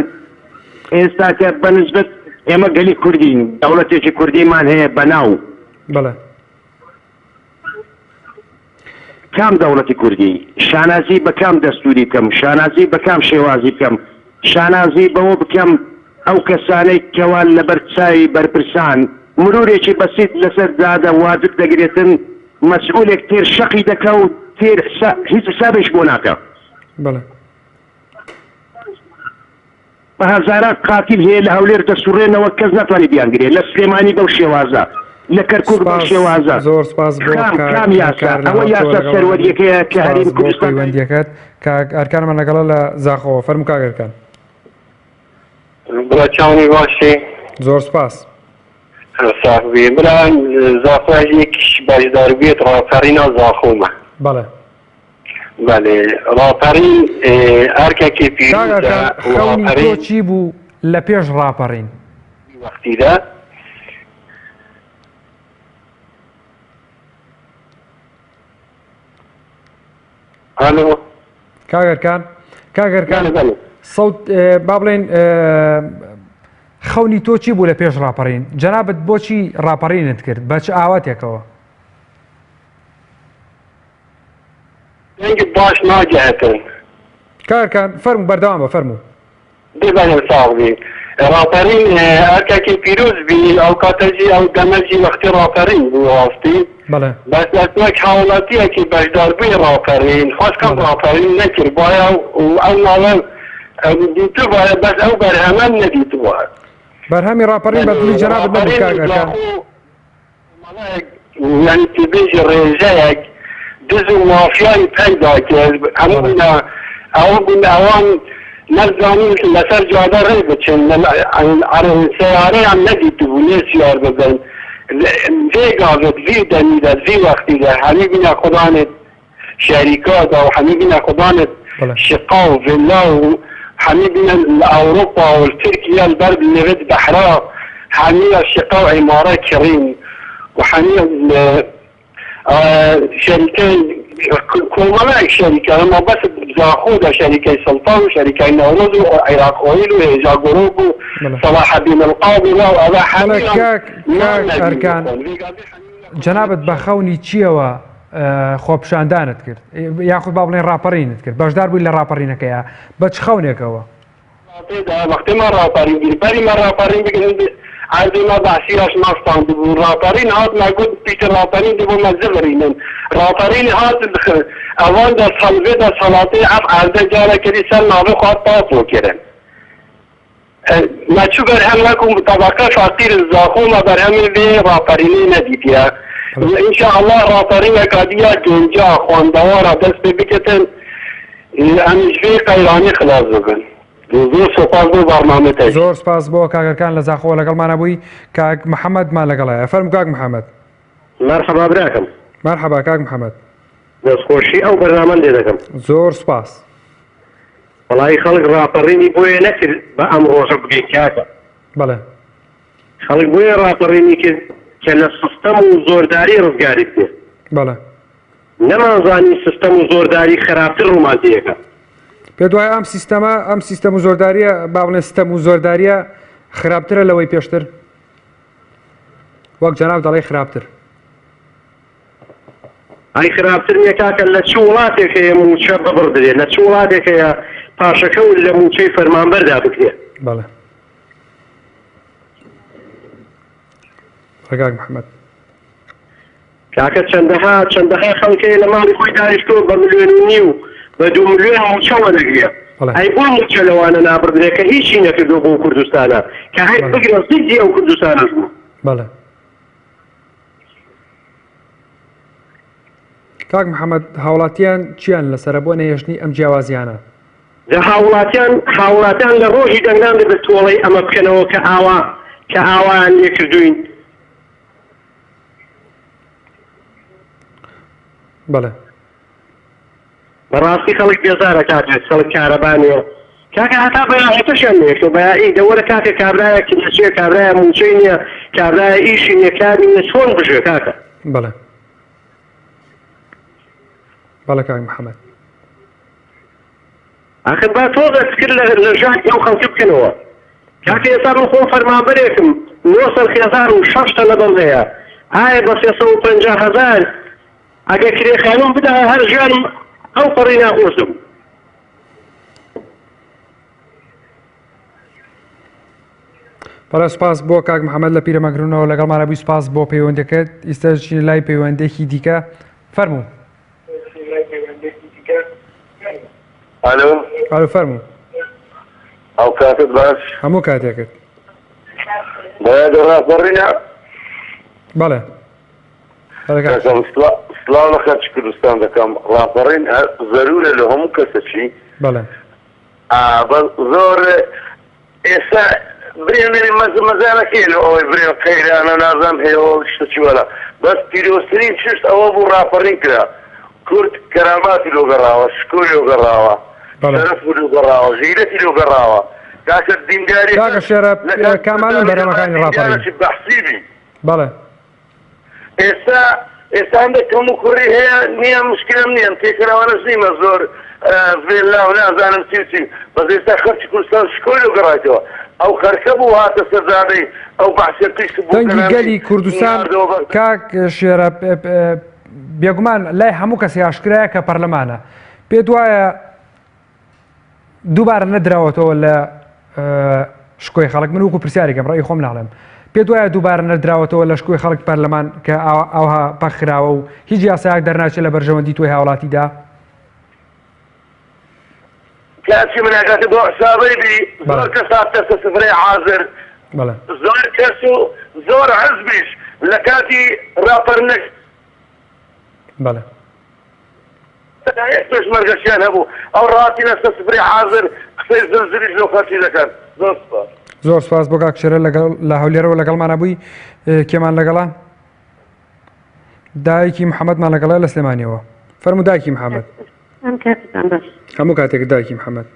ئێستا کە بەنسبەت ئێمە گەلی کوردین دەوڵەتێکی کوردیمان هەیە بەناو کام دەوڵەتی کوردی شانازی بە کام دەستوری بکەم شانازی بە کام شێوازی بکەم شانازی بەوە بکەم ئەو کەسانەی کەوان لەبەر چاوی بەرپرسان مرورێکی بەسیط لەسەر دادە واجب دەگرێتن مەسئولێک تێر شەقی دەکە و تێر هیچ حسابێش بۆ ناکە بە هەزاران قاتیل هەیە لە هەولێر دەسوڕێنەوە کەس ناتوانێت بیانگرێت لە سلێمانی بەو شێوازە لە کەرکووک بەو شێوازە زۆر سپاس بۆ کام یاسا ئەوە یاسا سەروەریەکەیە کە هەرێمی کوردستان وەندیەکەت ئەرکانمان لەگەڵە لە زاخەوە فەرموو کاگەرکان برا چاونی باشی زۆر سپاس صاحبی برا زاخۆیەکیش بەشداربێت ڕاپەڕینە زاخۆمە بەڵێ ڕاپەڕین ئەرکێکی پیرۆزە خەونی تۆ چی بوو لە پێش ڕاپەڕین وەختیدا ئالۆ کاگەرکان سەوت با بڵێن خەونی تۆ چی بوو لە پێش ڕاپەڕین جەنابەت بۆچی ڕاپەڕینت کرد بە چ ئاواتێکەوە باش ناجهتن کارکان فەرموو بەردەوام بە فەرموو بێبەنم ساڵبی ڕاپەڕین ئەرکێکی پیرۆز بی ئەو کاتەژی ئەو دەمەژی وەختی ڕاپەڕین بوو ڕاستی بەس دەستێک حاوڵاتیەکی بەشداربووی ڕاپەڕین خۆشکەم ڕاپەڕین نەکرد باە و ئەو ناوە دیتو باە بەس ئەو بەرهەمە نەدیتوە بەرهەمی ڕاپەڕین بەدڵی جەنابەت نەبوو کاگەرکان یعنی تبێژی ڕێژەیەک دز و مافیای پەیدا کرد ئەوە بوون ئەوان نەزانین لەسەر جادە ڕێ بچن سیارەیان نەدیتبوو لێ سیار ببن vêgavê vî demî de vî wextî de hemî bîna xudanê şerîka da û hemî bîna xudanê şiqa û villa û hemî bîna li Ewropa û li Tirkiye li ber nêvê di behra hemî şiqa û îmara kirîn û hemî şerîkeyên کۆمەڵایەک شەریکە ئەمە بەس زاخۆ دا شەریکەی سڵتان و شەریکەی نەورۆز و عێراق ئۆیل و هێژا گۆرۆک و سەلاحەدین القاضی و ئەوە هەموو ئەرکان جەنابەت بە خەونی چییەوە خۆپشاندانت کرد یاخود با بڵێن ڕاپەڕینت کرد بەشدار بووی لە ڕاپەڕینەکەیە بە چ خەونێکەوە وەختێمە ڕاپەڕین گیربەریمە ڕاپەڕین بگرن عندما بحثياش مستان دبو رابرين هات ما قلت بيتر رابرين دبو مزغرين رابرين هات اوان دا صلوه دا صلاتي عف عرده جارة كري سل نابو خواد طافو كرن ماچو برهم لكم طبقة فقير الزاخومة برهم لي راقريني نديتيا إن شاء الله راقريني كاديا جنجا خوان دوارا دست بكتن أمجفي قيراني خلاص بكن زور سپاس بو برنامه زور سپاس بو کاکەکان لە زاخۆ لەگەڵمانە بووی کاک محەممەدمان لەگەڵایە فەرمو کاک محەممەد مرحبا براكم مرحبا کاک محەممەد دەستخۆشی ئەو بەرنامە لێ دەکەم زۆر سپاس وڵی خەڵک ڕاپەڕینی بۆیە نەکرد بە ئەم ڕۆژە بگەین کاکە بەڵێ خەڵک بۆیە ڕاپەڕینی کرد کە لە سیستەم و زۆرداری ڕزگاری بێ بەڵێ نەمانزانی سیستەم و زۆرداری خراپتر ڕووماتیەکە پێ دوای ئەم سیستەم و زۆرداریە با بڵێن سیستەم و زۆرداریە خراپترە لەوەی پێشتر وەک جەناب دەڵێ خراپتر ئەی خراپتر نییە کاکە لە چ وڵاتێک هەیە موچە ببڕدرێت لە چ وڵاتێک هەیە پاشەکە و لە موچەی فەرمانبەردا بکرێت بەڵێ ڕێگاک محەممەد کاکە چەندەها خەڵکەیە لە ماڵی خۆی دانیشتۆ بە ملیۆنی و بە 2 ملیۆن موچەوە دەگرێت ئەی بۆ موچە لەوانە نابردرێت کە هیچی نەکردو بۆ کوردستانە کە هەر بگرە زیدی ئەو کوردستانەش بوو بەڵێ کاک محەممەد هاوڵاتیان چیان لەسرە بۆ نەهێشتنی ئەم جیاوازیانە هاوڵاتیان لە ڕۆژی دەنگدان دەبێت تۆڵەی ئەمە بکەنەوە کە ئاوایان لێ کردوین بەڵێ بەڕاستی خەڵک بێزارە کاکە خەڵک کارەبانێ کاکە هەتا بەیاهێتەشیان نێشتۆ بەیائی دەوەرە کاکە کابرایە کلەچێ کابرایە موچەی نییە کابرایە ئیشی نییە کاری نیە چۆن بژێ کاکە بەڵێ بەڵێ کاک محەممەد ئاخر با تۆزە فکر لە ژاکی ئەو خەڵکی بکەنەوە کاکە ئێستا من خۆم فەرمانبەرێکم 9,600 لەگەڵ هەیە ئایا بە 350,000 ئەگە کرێخانوم بدا هەر ژیانم ئەو پەڕی ناخۆشم بەڵێ سپاس بۆ کاک محەممەد لە پیرەمەگرونەوە لەگەڵمانە بووی سپاس بۆ پەیوەندەکەت ئیستاژین لای پەیوەندێکی دیکە فەرموو الو فەرموو ئەو کاتت باش هەموو کاتێکت باید ڕاپەڕینە بەڵێ سلااو لە خەرچ کوردستان دەکەم ڕاپەڕین زەرورە لە هەموو کەسەچی بەڵێ زۆر ئێستا برێنێری مەزانەکەی لە ئەوەی برێن قەیرانە نازان هەیەەوە شتەچیوەلا بەس پیرۆستترین شت ئەوە بوو ڕاپەڕین کرا کورد کەراماتی لۆگەڕاوە شکۆی لۆگەڕاوە شەرەف لۆگەڕاوە غیرەتی لۆگەڕاوە کاکە دینداری کاکە شێرە کامانن بەرەمەکانی ڕاپەڕین بەحسیبی بەڵێ ئێستا هەندێکم و کوڕی هەیە نییە مشکلم نییە تێکراوانەش نیمە زۆر لا و نازانم چی بەس ئێستا خەرچی کوردستان شکۆی لۆگەڕایەوە ئەو خەرکە بوو هاتە سەرزادەی ئەو بەحسیە قیس بوو دەنگی گەلی کوردستان کاک شێرە بێگومان لای هەموو کەسی ئاشکرایە کە پەرلەمانە پێت وایە دووبارە نەدراوەتەوە لە شکۆی خەڵک من وەکو پرسیارێکم ڕێی خۆم ناڵێم پێت وایە دووبارە نەدراوەتەوە لە شکۆی خەڵک پەرلەمان کە ئەوها پەخراوە و هیچ یاسایەک دەرناچێت لە بەرژەوەندی تۆی هاوڵاتیدا کاچی مناکاتی بۆ حسابەی بی زۆر کەس هاتە سفرەی حاضر زۆر کەس و زۆر حزبیش لە کاتی ڕاپەڕنەک بەڵێ پێشمەرگەشیان هەبوو ئەو ڕاتینە سفرەی حاضر قسەی زلزلیش لەو خەرچی دەکەن زۆر سپاس زۆر سپاس بۆ کاک شێرە لە هەولێرەوە لەگەڵمانە بووی کێمان لەگەڵا دایکی محەممەدمان لەگەڵا لە سلێمانیەوە فەرموو دایکی محەممەد هەموو کاتێک دایکی محەممەد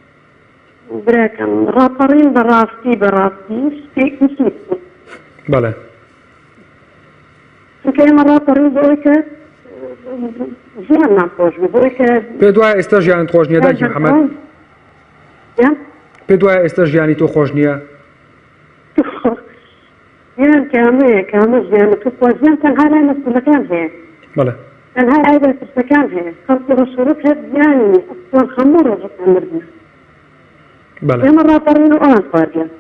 براکەم ڕاپەڕین بەڕاستی شتێکی بەڵێ چونکە ئێمە ڕاپەڕین بۆی کە ژیان ناخۆش بوو بۆی کە پێت وایە ئێستا ژیانت خۆش نییە دایکی محەممەد پێت وایە ئێستا ژیانی تۆ خۆش نییە ژیان کامە ژیانە تۆ ژیان تەنها لای مەسئولەکان هەیە بەڵێ تەنها لای بەرپرسەکان هەیە خەڵکی ڕەشورەت هەیە ژیانی ئەسوان هەموو ڕۆژەکان مردن ئێمە ڕاپەڕین و ئەوان خواردیان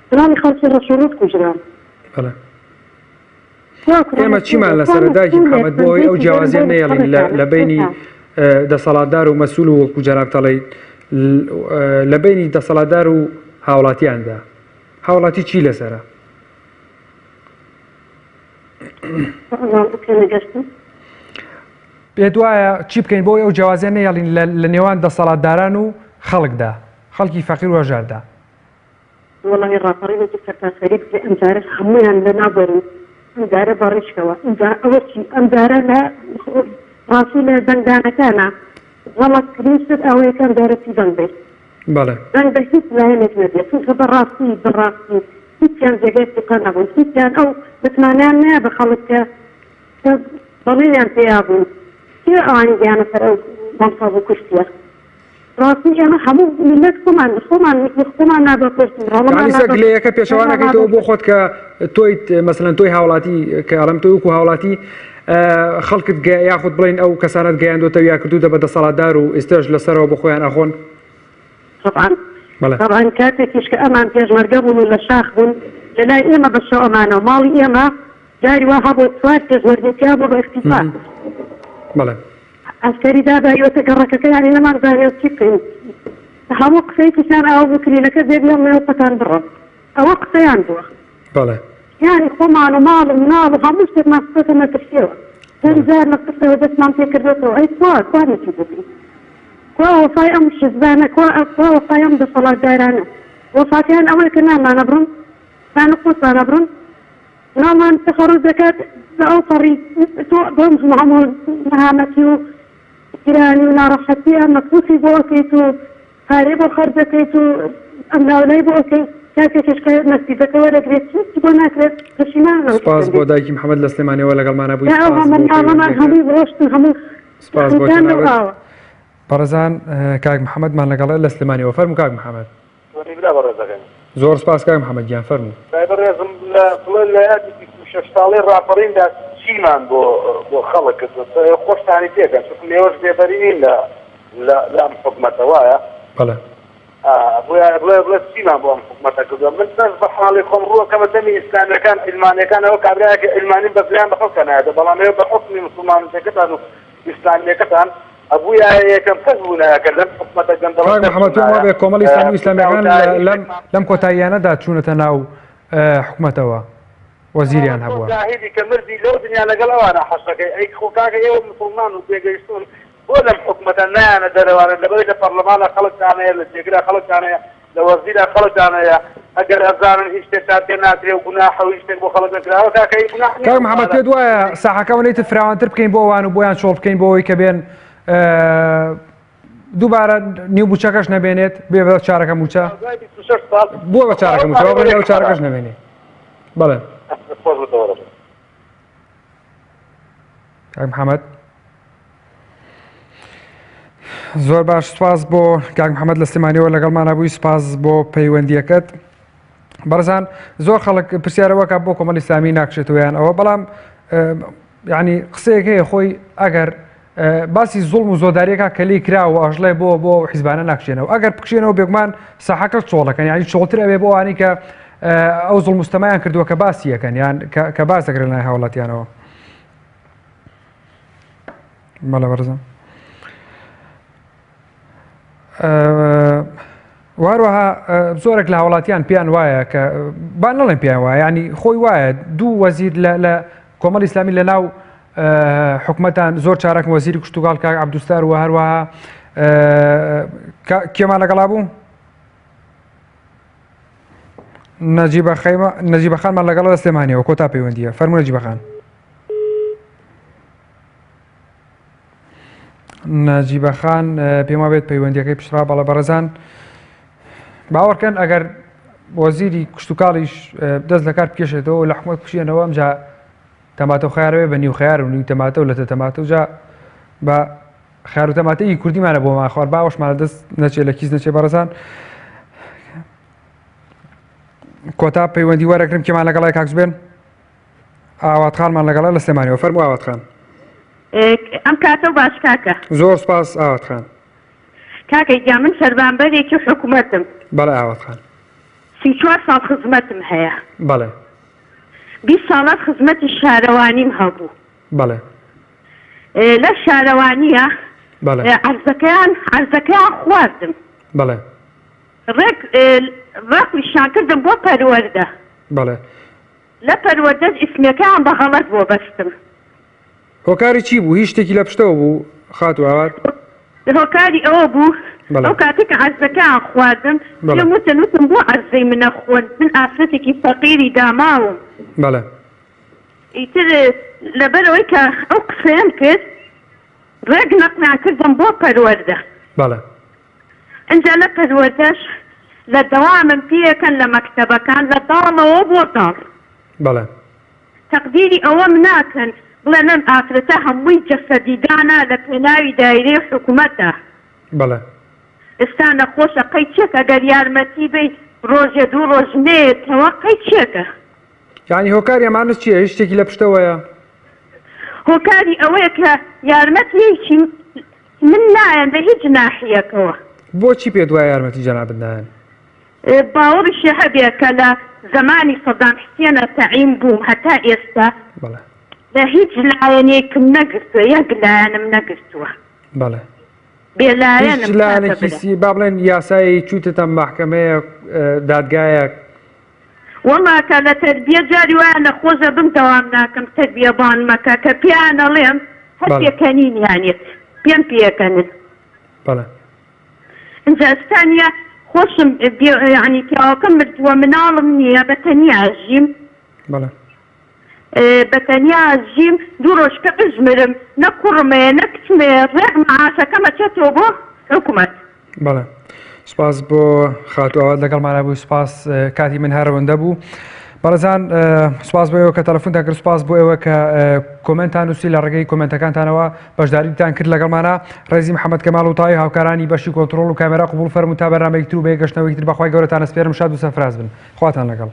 سلامی خەڵکی ڕەشورەت کوژران بەڵێ ئێمە چیمان لەسەر دایکی محەممەد بۆی ئەو جیاوازیان نەیەڵین لە بینی دەسەڵاتدار و مەسوول و وەکو جەناب دەڵێیت لە بینی دەسەڵاتدار و هاوڵاتیاندا هاوڵاتی چی لەسەرە؟ پێت وایە چی بکەین بۆ ئەو جیاوازیان نەیەڵین لە نێوان دەسەڵاتداران و خەڵکدا خەڵکی فەقیر و هەژاردا؟ والله ڕاپەڕینێکی سەرتاسەری بکرێ ئەم جارە هەموویان لە نابەرن ئەم جارە بەڕێشکەوە ئەوەچی ئەم جارە لە ڕاستی لە دەنگدانەکانە غەڵەتکردنی شت ئەوەیەکەم جارەتی دەنگ بێت دەنگ بە هیچ لایەنێک نەبێت چونکە بەڕاستی هیچیان جێگەی ثقە نەبوون هیچیان ئەو متمانیان نایە بە خەڵک کە بەڵێنیان پێیا بوون کێ ئەوانی گیانە سەر ئەو مەمسەڵ و کوشتیە ڕاستی ئێمە هەموو ملت خۆمان نابەپرسیەکە پێشەوانەکەیتەوە بۆ خۆت کە تۆیت مەسەلەن تۆی هاوڵاتی کە ئەڵەم تۆی وەکو هاوڵاتی خەڵکت یاخود بڵین ئەو کەسانت گەیاندۆتەوە یا کردوتە بە دەسەڵاتدار و ئێستاش لەسەرەوە بۆ خۆیان ئەخۆن طبعا کاتێکیش کە ئەمان پێشمەرگە بوون و لە شاخ بوون لەلای ئێمە بەشەو ئەمانە و ماڵی ئێمە جاری وا هەبوو چوار پێشمەرگێکیا بۆ بە ئیختیفاق عسکەری دابایوەتە گەڕەکەەکەیانی نەمانزانێت چی بکەین هەموو قسەی کشان ئەو بکرینەکە دێبیان لەوەتان بڕۆ ئەوە قسەیان بووە یانی خۆمان و ماڵ و مناڵ و هەموو شتێک ماستەکە نەترسیەوە هەرزار لە قسەوە دەستمان پێکردێتەوە ئەی کوانێکی بکەین کوا وەفای ئەم شزبانە کوا وەفای ئەم دەسەڵاتدارانە وەفاتیان ئەوەی کە نامانە بڕن مانە قوسانە بڕن نامان تەخەڕوج دەکات لە ئەو پەڕی تۆ بۆم هەموو نەهامەتی و گرانی و ناڕەحەتی ئەم مەکوسی بۆ ئەکەیت و پارەی بۆ خەرج دەکەیت و ئەم ناولەی بۆ ئەکەیت کاتێکشکە نەسیبەکەوە دەگرێت هیچ بۆ ناکرێت پەشیمانە سپاس بۆ دایکی محەممەد لە سلێمانیەوە لەگەڵمانە بووی هەمووی ڕۆشتن هەموو بەڕێزان کاک محەممەدمان لەگەڵ لە سلێمانیەوە فەرموو کاک محەممەد زۆر سپاس کاک محەممەد گیان فەرموو بەڕێزم لە یادی 6 ساڵی ڕاپەڕیندا چیمان بۆ خەڵک خۆشتانی پێکەن لێوەش بێبەرین لە ئەم حکومەتە وایە بڵێ چیمان بۆ ئەم حکومەتە کردووە من بە حاڵی خۆم ڕووەکەمە دەمی ئیسلامیەکان ئیلمانیەکانەوە کابراایەکە ئیلمانیم بە پلیان بە خەڵکە نایەدە بەڵام ئێوە بە حکمی مسلمانەکەتان و ئیسلامیەکەتان ئەبوو یەکەم کەس بوو نایەکە لەم حکومەتە گەندەڵ محەممەد بێ کۆمەڵی ئیسلامی و ئیسلامیەکان لەم کۆتاییانەدا چوونەتە ناو حکومەتەوە وەزیریان هەبووە جاهیدی کە مردی لەو دنیا لەگەڵ ئەوانە حەشەکەی ئەی خۆکاکە ئێوە مسلمان و پێگەیشتون بۆ لەم حکومەتە نایانە دەرەوانە لەبەرەوەی لە پەرلەمانە خەڵکتانەیە لە جێگرا خەڵکتانەیە لە وەزیرا خەڵکتانەیە ئەگەر ئەزانن هیچ شتێکتان پێ ناترێ و گوناحە و هیچ شتێک بۆ خەڵک نەکراوە کاکەی گوناح نییە. کاک محەممەد پێت وایە ساحەکەونەیتە فراوانتر بکەین بۆ ئەوان و بۆیان شۆڵ بکەین بۆ ئەوەی کە بێن دووبارە نیو بوچەکەش نەبێنێت بێ بە چارەکە موچە بۆ بە چارەکە موچە بڵێ ئەو چارەکەش نەبێنێ بەڵێ کاک محەممەد زۆر باش سپاس بۆ کاک محەممەد لە سلێمانیەوە لەگەڵمانە بووی سپاس بۆ پەیوەندیەکەت بەڕزان زۆر خەڵک پرسیارەوەکە بۆ کۆمەڵی ئیسلامی ناکشێتەوە یان ئەوە بەڵام یعنی قسەیەک هەیە خۆی ئەگەر باسی زوڵم و زۆداریەکە کە لی کراوە ئەژڵێ بۆ حیزبانە ناکشێنەوە ئەگەر بکشێنەوە بێگومان ساحەکە چۆڵەکەن یانی چۆڵتر ئەوێ بۆ ئەوانی کە ئەو زوڵم مستەمایان کردووە کە باسی یەکەن یان کە باس دەکرێن لای هاوڵاتیانەوە مەڵە بەرزم واروها زۆرێک لە هاوڵاتیان پیان وایە کە با نەڵێن پیان وایە ینی خۆی وایە دوو وەزیر لە کۆمەڵی ئیسلامی لە ناو حکومەتان زۆر چارەکە وەزیری کشتتوگاڵ کاک عەبدوستار و هەروەها کێمان لەگەڵا بوو نەجیبە خانمان لەگەڵ لە سلێمانیەوە کۆتا پەیوەندیە فەرموو نەجیبە خان. نەجیبە خان پێما بێت پەیوەندیەکەی پشرا بەڵە بەڕێزان باوەڕکەن ئەگەر وەزیری کشتتوکاڵیش دەست لە کار بکێشێتەوە لە حکومەت بکشێنەوە ئەمجا تەماتە و خیارەوێ بە نیو خیار و نیو تەماتە و لە تەماتە و جا بە خیار و تەماتەی کوردیمانە بۆمان خوارد باوەشمانە دەست نەچێت لە کیس نەچێت بەڕێزان کۆتا پەیوەندی وەرەگرم کێمان لەگەڵای کاکس بێن ئاواتخانمان لەگەڵا لە سلێمانیەوە فەرموو ئاواتخان. ئەم کاتە باش کاکە زۆر سپاس ئاواتخان. کاکەی جا من سەربانبەرێکی حکوومەتم. بەڵێ ئاواتخان. 34 ساڵ خزمەتم هەیە. بەڵێ. 20 ساڵات خزمەتی شارەوانیم هەبوو. بەڵێ. لە شارەوانیە بەڵێ. عەرزەکەیان خواردم. بەڵێ. ڕێک ڕاکوشان کردم بۆ پەروەردە بەڵێ لە پەروەردە ئیسمەکەیان بە غەڵەت بۆ بەستم. هۆکاری چی بوو؟ هیچ شتێکی لە پشتەوە بوو خات و ئاوات؟ هۆکاری ئەوە بوو ئەو کاتێککە عەرزەکەیان خواردم پێم وتم بۆ عەرزەی منە خۆن من ئافرەتێکی فەقیری داماوم. بەڵێ ئیتر لەبەرەوەی کە ئەو قسەیان کرد ڕێک نەقنیان کردم بۆ پەروەردە. بەڵێ ئەنجا لە پەروەردەش لە دەوامم پێکەن لە مەکتەبەکان لە داڵەوە بۆ داڵ. بەڵێ تەقدیری ئەوەم ناکەن بڵێن ئەم ئافرەتە هەمووی جەسەدیدانە لە پێناوی دایرەی حکوومەتە. بەڵێ ئێستا نەخۆشە قەی چێکە ئەگەر یارمەتی بێ ڕۆژێ دوو ڕۆژ نێتەوە قەی چێکە؟ یعنی هۆکاری ئەمانە چییە؟ هیچ شتێکی لە پشتەوەیە؟ هۆکاری ئەوەیە کە یارمەتیەکی من نایەن لە هیچ ناحیەکەوە. بۆچی پێ دوای یارمەتی جەنابەت نایەن؟ باوەڕیشی هەبێ کە لە زمانی سەدام حوسێنە تەعیین بووم هەتا ئێستا لە هیچ لایەنێکم نەگرتووە یەک لایەنم نەگرتووە. بەڵێ بێلایەنم لایەنێکی با بڵێن یاسایی چوتتە مەحکەمەیە دادگایەک وەڵا کە لە تەربیە جاری وایە نەخۆشە بم دەوام ناکەم تەربیە بانمەکە کە پیانەڵێم هەر پێکەنین یانێت پێم پێکەنن. بەڵێ اینجا ئەستانیا خۆشم یعنی پیاوەکەم مردووە مناڵم نییە بەتەنیا ژیم. بەڵێ بەتەنیا ژیم دوو ڕۆژ کە بژمرم نە کوڕمەیە نە کچمەیە ڕێک مەعاشەکەمە چێتەوە بۆ حکوومەت. بەڵێ سپاس بۆ خاتووەوە لەگەڵمانە بوو سپاس کاتی من هەرەوەندە بوو. بەڕێزان سپاس بۆ ئێوە کە تەلەفۆنتان کرد سپاس بۆ ئێوە کە کۆمنتان نووسی لە ڕێگەی کۆمنتەکانتانەوە بەشداریتان کرد لەگەڵمانە. ڕێزی محەممەد کەماڵ وتاوی هاوکارانی بەشی کۆنتڕۆڵ و کامێرا قبول فەرموو تا بەرنامەیەکتر و بەیەگەشتنەوەیکتر بەخوای گەورەتان ئەسپێرم شاد و سەرفراز بن خواتان لەگەڵ.